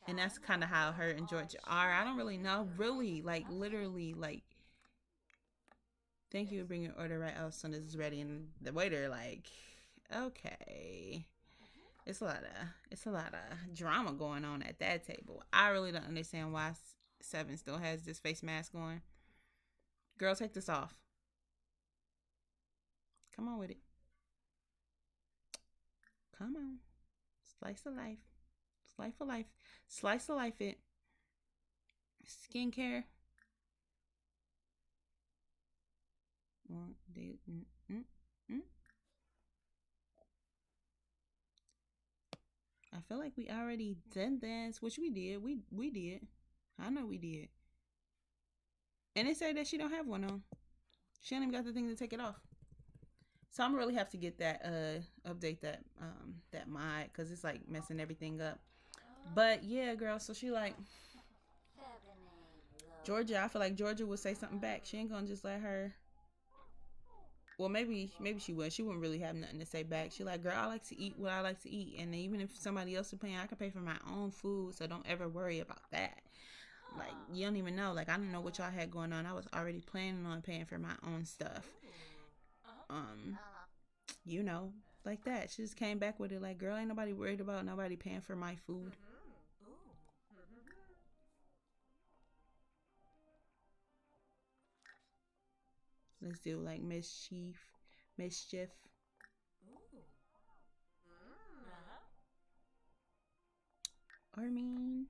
And that's kind of how her and Georgia are. I don't really know, really, like literally, like Thank you. Bring your order right out as soon as it's ready. And the waiter like, okay. It's a lot of drama going on at that table. I really don't understand why Sevynn still has this face mask on. Girl, take this off. Come on with it. Come on. Slice of life. Slice of life. Slice of life it. Skincare. I feel like we already did this, which we did. We did. I know we did. And it said that she don't have one on. She don't even got the thing to take it off. So I'm gonna really have to get that update that mod because it's like messing everything up. But yeah, girl. So she like Georgia. I feel like Georgia would say something back. She ain't gonna just let her. Well, maybe she would. She wouldn't really have nothing to say back. She like, girl, I like to eat what I like to eat, and even if somebody else is paying, I can pay for my own food. So don't ever worry about that. Like, you don't even know. Like, I don't know what y'all had going on. I was already planning on paying for my own stuff. You know, like that. She just came back with it like, girl, ain't nobody worried about nobody paying for my food. Let's do like mischief. I mean,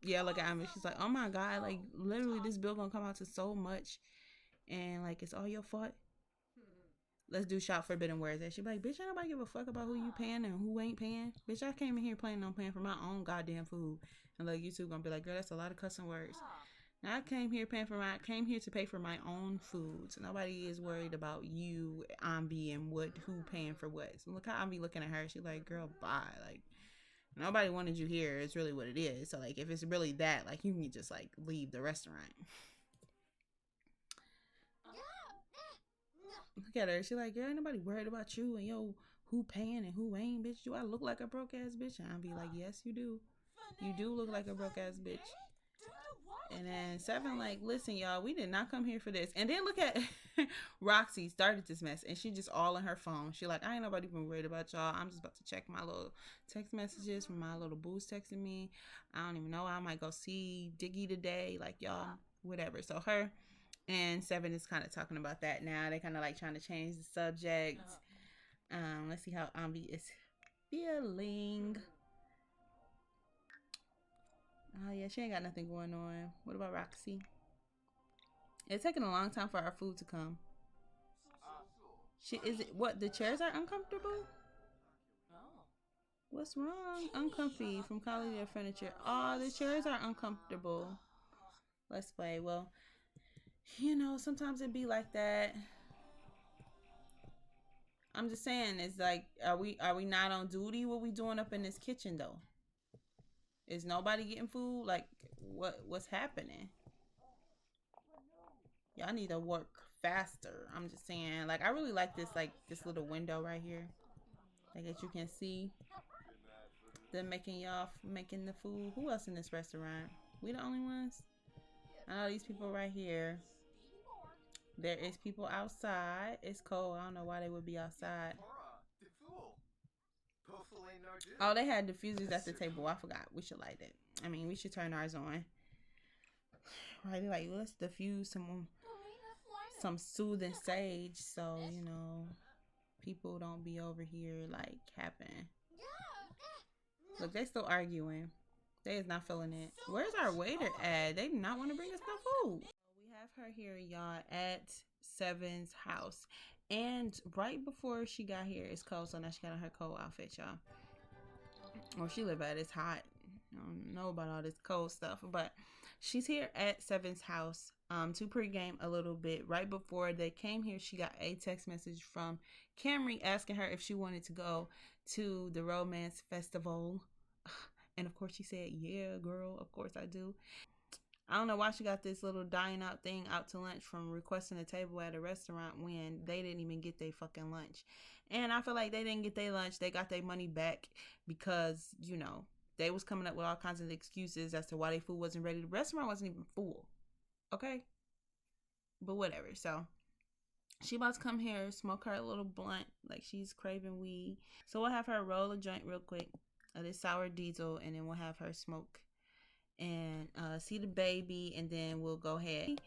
yeah, look at Anvii. She's like, oh my god, like literally this bill gonna come out to so much, and like it's all your fault. Let's do shop forbidden words. And she be like, bitch, ain't nobody give a fuck about who you paying and who ain't paying. Bitch, I came in here planning on paying for my own goddamn food. And like you two gonna be like, girl, that's a lot of cussing words. Now I came here to pay for my own food. So nobody is worried about you, Anvii, and who paying for what. So look how Anvii looking at her. She like, girl, bye. Like nobody wanted you here. It's really what it is. So like if it's really that, like you can just like leave the restaurant. Look at her. She like, girl, ain't nobody worried about you and yo, who paying and who ain't, bitch. Do I look like a broke ass bitch? And I'll be like, yes, you do. You do look like a broke ass bitch. And then Sevynn like, listen, y'all, we did not come here for this. And then look at Roxie started this mess, and she just all in her phone. She like, I ain't nobody even worried about y'all. I'm just about to check my little text messages from my little boo's texting me. I don't even know. I might go see Diggy today. Like y'all, whatever. So her and Sevynn is kind of talking about that now. They kind of like trying to change the subject. Let's see how Anvii is feeling. Oh yeah, she ain't got nothing going on. What about Roxie? It's taking a long time for our food to come. Is it what? The chairs are uncomfortable? What's wrong? Uncomfy from quality of furniture. Oh, the chairs are uncomfortable. Let's play. Well, you know, sometimes it be like that. I'm just saying, it's like, are we not on duty? What we doing up in this kitchen though? Is nobody getting food? Like, what's happening? Y'all need to work faster. I'm just saying, like, I really like this little window right here, like that you can see them making the food. Who else in this restaurant? We the only ones? I know these people right here. There is people outside. It's cold. I don't know why they would be outside. Oh, they had diffusers at the table. I forgot. We should light it. I mean, we should turn ours on. Right? Like, let's diffuse some soothing sage, so you know, people don't be over here like happening. Look, they still arguing. They is not feeling it. Where's our waiter at? They do not want to bring us no food. We have her here, y'all, at Sevynn's house. And right before she got here, it's cold, so now she got on her cold outfit, y'all. Where she live at, it's hot. I don't know about all this cold stuff, but she's here at Sevynn's house to pregame a little bit. Right before they came here, she got a text message from Camry asking her if she wanted to go to the romance festival. And of course she said, yeah, girl, of course I do. I don't know why she got this little dine out thing out to lunch from requesting a table at a restaurant when they didn't even get their fucking lunch. And I feel like they didn't get their lunch. They got their money back because, you know, they was coming up with all kinds of excuses as to why their food wasn't ready. The restaurant wasn't even full. Okay? But whatever. So she about to come here, smoke her little blunt, like she's craving weed. So we'll have her roll a joint real quick, this sour diesel, and then we'll have her smoke and see the baby, and then we'll go ahead.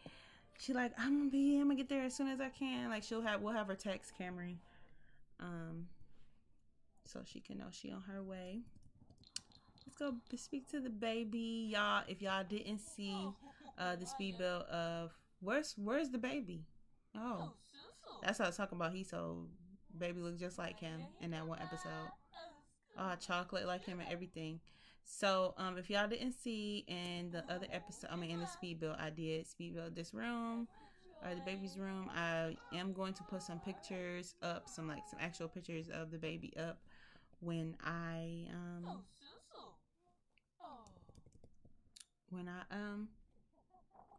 She like, I'm gonna get there as soon as I can. Like we'll have her text Camry, so she can know she on her way. Let's go speak to the baby, y'all. If y'all didn't see the speed build of where's the baby? Oh, that's what I was talking about. He so baby looked just like him in that one episode. Chocolate like him and everything. So if y'all didn't see in the other episode, in the speed build, I did speed build this room, or the baby's room. I am going to put some pictures up, some actual pictures of the baby up when I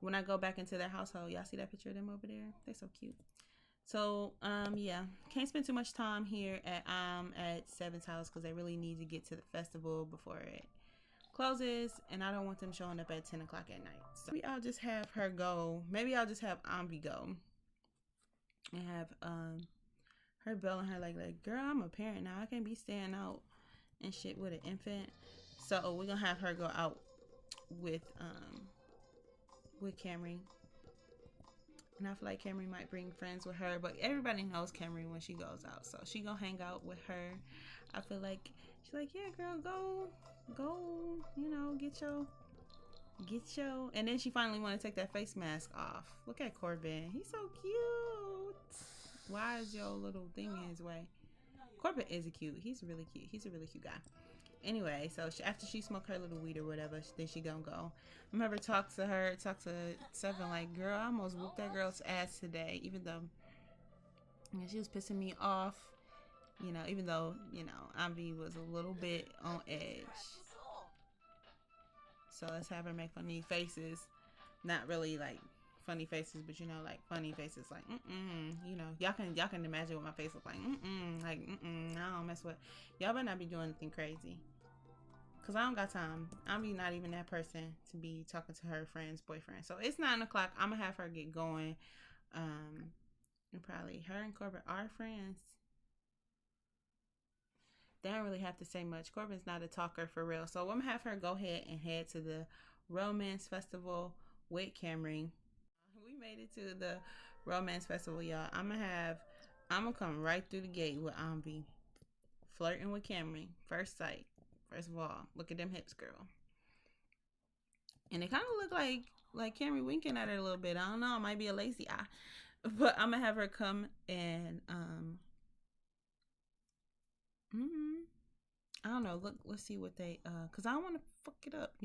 when I go back into their household. Y'all see that picture of them over there? They're so cute. So yeah, can't spend too much time here at Sevyn's house because they really need to get to the festival before it closes, and I don't want them showing up at 10 o'clock at night. So maybe I'll just have her go. Maybe I'll just have Anvii go and have her belling her like, girl, I'm a parent now. I can't be staying out and shit with an infant. So we're gonna have her go out with Camry. And I feel like Camry might bring friends with her, but everybody knows Camry when she goes out, so she gonna hang out with her. I feel like she's like, yeah, girl, go, you know, get your. And then she finally want to take that face mask off. Look at Corbin, he's so cute. Why is your little thing in his way? Corbin is he's really cute. He's a really cute guy. Anyway, so after she smoked her little weed or whatever, then she gonna go. Remember, talk to Sevynn like, girl, I almost whooped that girl's ass today, even though she was pissing me off. You know, even though, Anvii was a little bit on edge. So let's have her make funny faces. Not really like funny faces, but like funny faces, like y'all can imagine what my face look like. I don't mess with y'all. Better not be doing anything crazy, cause I don't got time. I'm not even that person to be talking to her friend's boyfriend. So it's 9 o'clock. I'm gonna have her get going. And probably her and Corbin are friends. They don't really have to say much. Corbin's not a talker for real. So I'm gonna have her go ahead and head to the romance festival with Camry. We made it to the romance festival, y'all. I'm gonna come right through the gate with Anvii, flirting with Camry. First sight. First of all, look at them hips, girl. And it kind of look like Camry winking at her a little bit. I don't know. It might be a lazy eye. But I'm gonna have her come and I don't know. Look, let's see what they cause I don't want to fuck it up.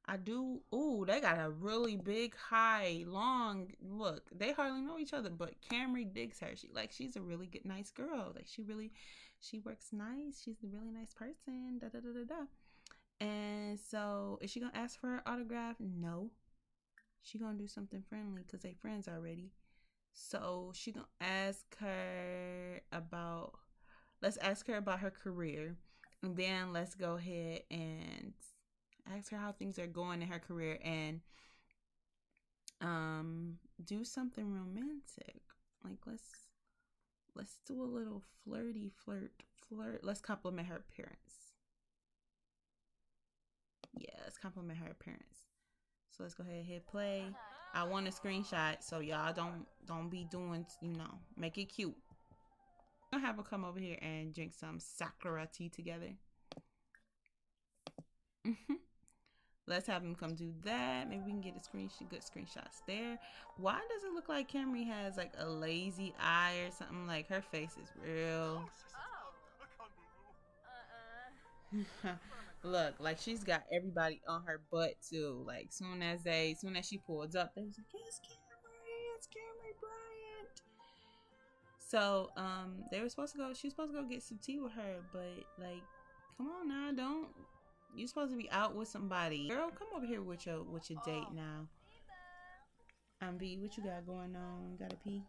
I do. Ooh, they got a really big, high, long look. They hardly know each other, but Camry digs her. She's a really good, nice girl. Like she works nice. She's a really nice person. Da da da da da. And so, is she gonna ask for her autograph? No. She gonna do something friendly because they friends already. So she gonna let's ask her about her career, and then let's go ahead and ask her how things are going in her career, and do something romantic. Like let's do a little flirt. Let's compliment her appearance. Yeah, let's compliment her appearance. So let's go ahead and hit play. I want a screenshot, so y'all don't be doing, make it cute. I'll have her come over here and drink some sakura tea together. Let's have him come do that. Maybe we can get good screenshots there. Why does it look like Camry has like a lazy eye or something? Like her face is real. Look, like she's got everybody on her butt too. Like soon as she pulls up, they was like, it's Camry Bryant. So she was supposed to go get some tea with her, but like, come on now, you supposed to be out with somebody. Girl, come over here with your date now. Anvii, what you got going on? Gotta pee?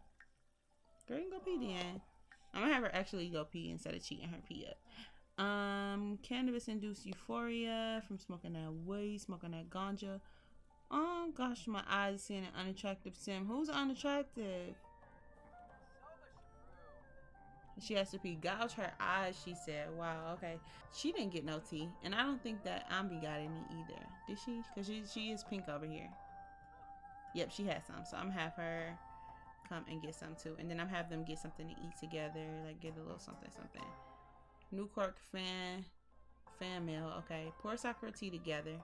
Girl, you can go pee then. I'm gonna have her actually go pee instead of cheating her pee up. Cannabis induced euphoria from smoking that weed, smoking that ganja. Oh gosh, my eyes seeing an unattractive sim. Who's unattractive? She has to gouge her eyes, she said. Wow, okay. She didn't get no tea. And I don't think that Anvii got any either. Did she? Because she is pink over here. Yep, she has some. So I'm going to have her come and get some too. And then I'm have them get something to eat together. Like get a little something. New Cork fan mail. Okay. Pour sakura tea together.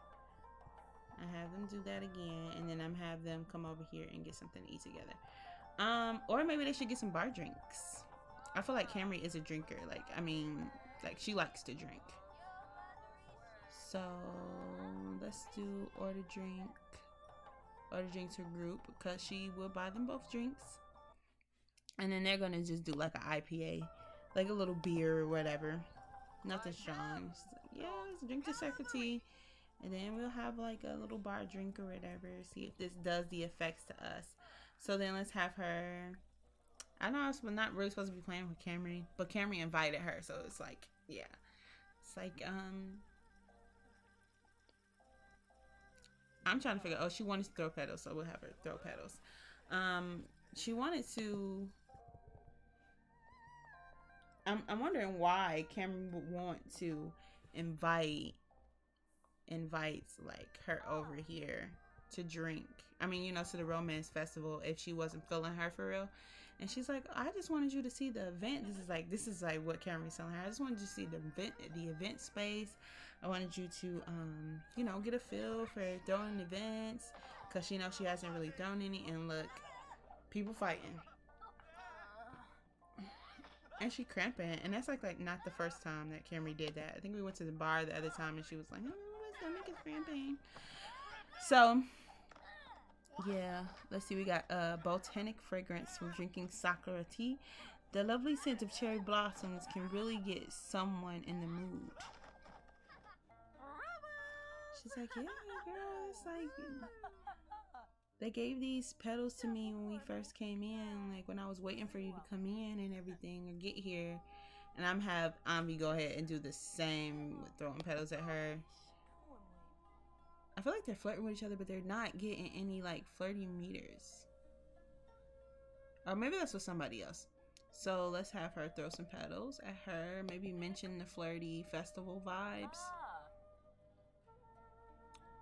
I have them do that again. And then I'm have them come over here and get something to eat together. Or maybe they should get some bar drinks. I feel like Camry is a drinker. Like she likes to drink. So let's do order drinks or group because she will buy them both drinks. And then they're gonna just do like an IPA, like a little beer or whatever. Nothing strong. Just, yeah, let's drink the sakura tea. And then we'll have like a little bar drink or whatever. See if this does the effects to us. So then let's have her. I know I was not really supposed to be playing with Camry, but Camry invited her, so it's like, yeah. It's like, I'm trying to figure, she wanted to throw petals, so we'll have her throw petals. She wanted to, I'm wondering why Camry would want to invites like her over here to drink. I mean, to the romance festival if she wasn't feeling her for real. And she's like, I just wanted you to see the event. This is like what Camry's telling her. I just wanted you to see the event space. I wanted you to, get a feel for throwing events. Because she knows she hasn't really thrown any. And look, people fighting. And she cramping. And that's like not the first time that Camry did that. I think we went to the bar the other time and she was like, oh, my stomach is cramping. So, yeah, let's see. We got botanic fragrance from drinking sakura tea. The lovely scent of cherry blossoms can really get someone in the mood. She's like, yeah, girl, it's like they gave these petals to me when we first came in, like when I was waiting for you to come in and everything or get here. And I'm have Anvii go ahead and do the same with throwing petals at her. I feel like they're flirting with each other, but they're not getting any like flirty meters. Or maybe that's with somebody else. So let's have her throw some petals at her. Maybe mention the flirty festival vibes.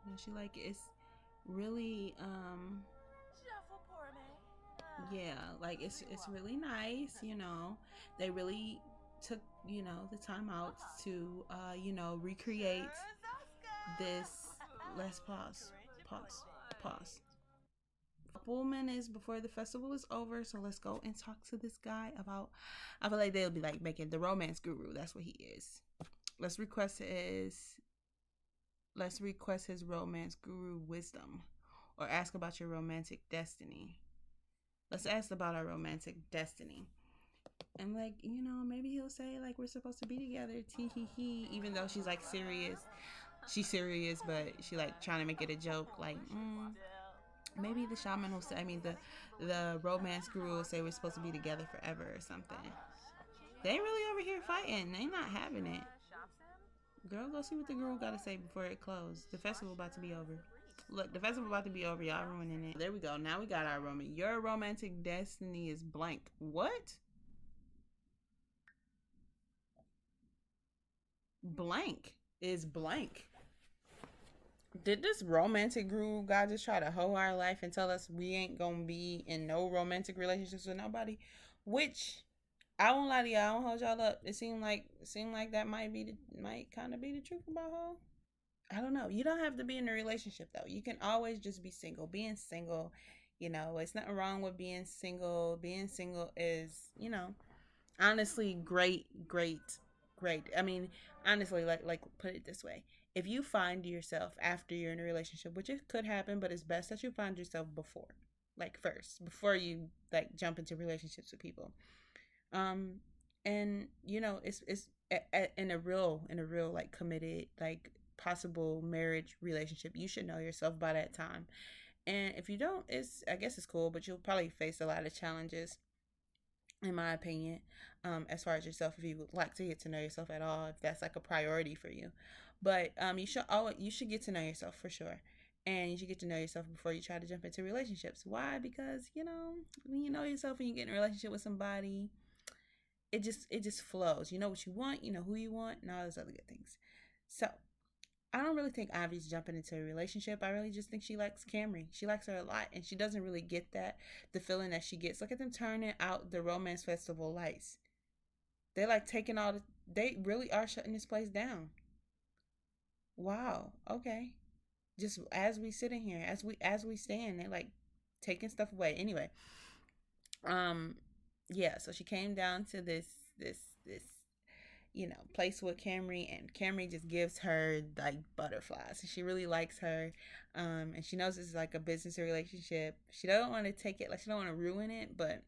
And she like it's really yeah, like it's really nice, They really took, the time out to recreate this. Let's pause. Couple minutes before the festival is over, so let's go and talk to this guy about. I feel like they'll be like making the romance guru. That's what he is. Let's request his romance guru wisdom, or ask about your romantic destiny. Let's ask about our romantic destiny. And like, maybe he'll say like we're supposed to be together, tee hee hee, even though she's like serious. She's serious, but she like trying to make it a joke. Like, maybe the shaman will say, the romance guru will say we're supposed to be together forever or something. They ain't really over here fighting. They not having it. Girl, go see what the girl got to say before it closed. The festival about to be over. Look, the festival about to be over. Y'all ruining it. There we go. Now we got our romance. Your romantic destiny is blank. What? Blank is blank. Did this romantic guru guy just try to hoe our life and tell us we ain't gonna be in no romantic relationships with nobody? Which I won't lie to y'all, I won't hold y'all up. It seemed like that might kind of be the truth about her. I don't know. You don't have to be in a relationship though. You can always just be single. Being single, it's nothing wrong with being single. Being single is, honestly great. I mean, honestly, like put it this way. If you find yourself after you're in a relationship, which it could happen, but it's best that you find yourself before you like jump into relationships with people. And it's in a real like committed like possible marriage relationship, you should know yourself by that time. And if you don't, I guess it's cool, but you'll probably face a lot of challenges in my opinion. As far as yourself, if you would like to get to know yourself at all, if that's like a priority for you. But you should get to know yourself for sure. And you should get to know yourself before you try to jump into relationships. Why? Because, when you know yourself and you get in a relationship with somebody, it just flows. You know what you want, you know who you want, and all those other good things. So I don't really think Ivy's jumping into a relationship. I really just think she likes Camry. She likes her a lot, and she doesn't really get the feeling that she gets. Look at them turning out the romance festival lights. They like taking all the. They really are shutting this place down. Wow. Okay. Just as we sit in here, as we stand, they like taking stuff away. Anyway, um, yeah. So she came down to this place with Camry, and Camry just gives her like butterflies. She really likes her, and she knows this is like a business relationship. She doesn't want to take it, like she don't want to ruin it, but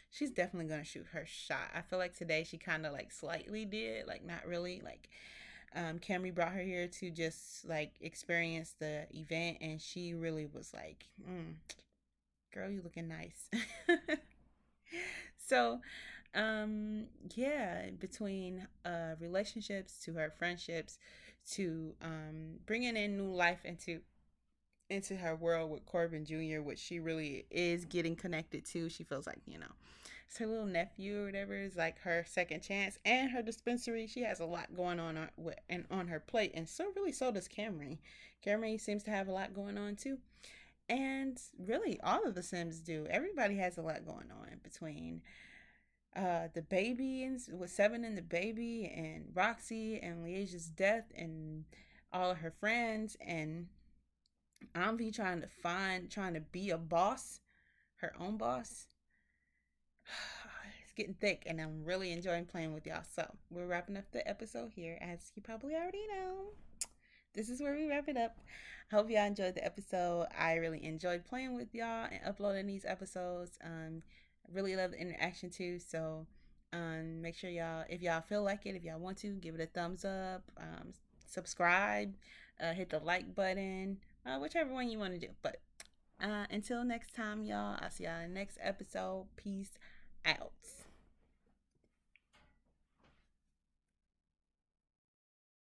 she's definitely gonna shoot her shot. I feel like today she kind of like slightly did, like not really. Like Camry brought her here to just like experience the event, and she really was like, "Girl, you looking nice." So, yeah, between relationships to her friendships to bringing in new life into her world with Corbin Jr., which she really is getting connected to. She feels like, it's her little nephew or whatever is like her second chance, and her dispensary. She has a lot going on her plate, and so does Camry. Camry seems to have a lot going on too. And really, all of the Sims do. Everybody has a lot going on between the baby and with Sevynn and the baby, and Roxie and Liege's death, and all of her friends, and Anvii trying to be a boss, her own boss. It's getting thick, and I'm really enjoying playing with y'all. So we're wrapping up the episode here, as you probably already know. This is where we wrap it up. I hope y'all enjoyed the episode. I really enjoyed playing with y'all and uploading these episodes. I really love the interaction too. So make sure y'all, if y'all feel like it, if y'all want to, give it a thumbs up, subscribe, hit the like button, whichever one you want to do. But until next time, y'all, I'll see y'all in the next episode. Peace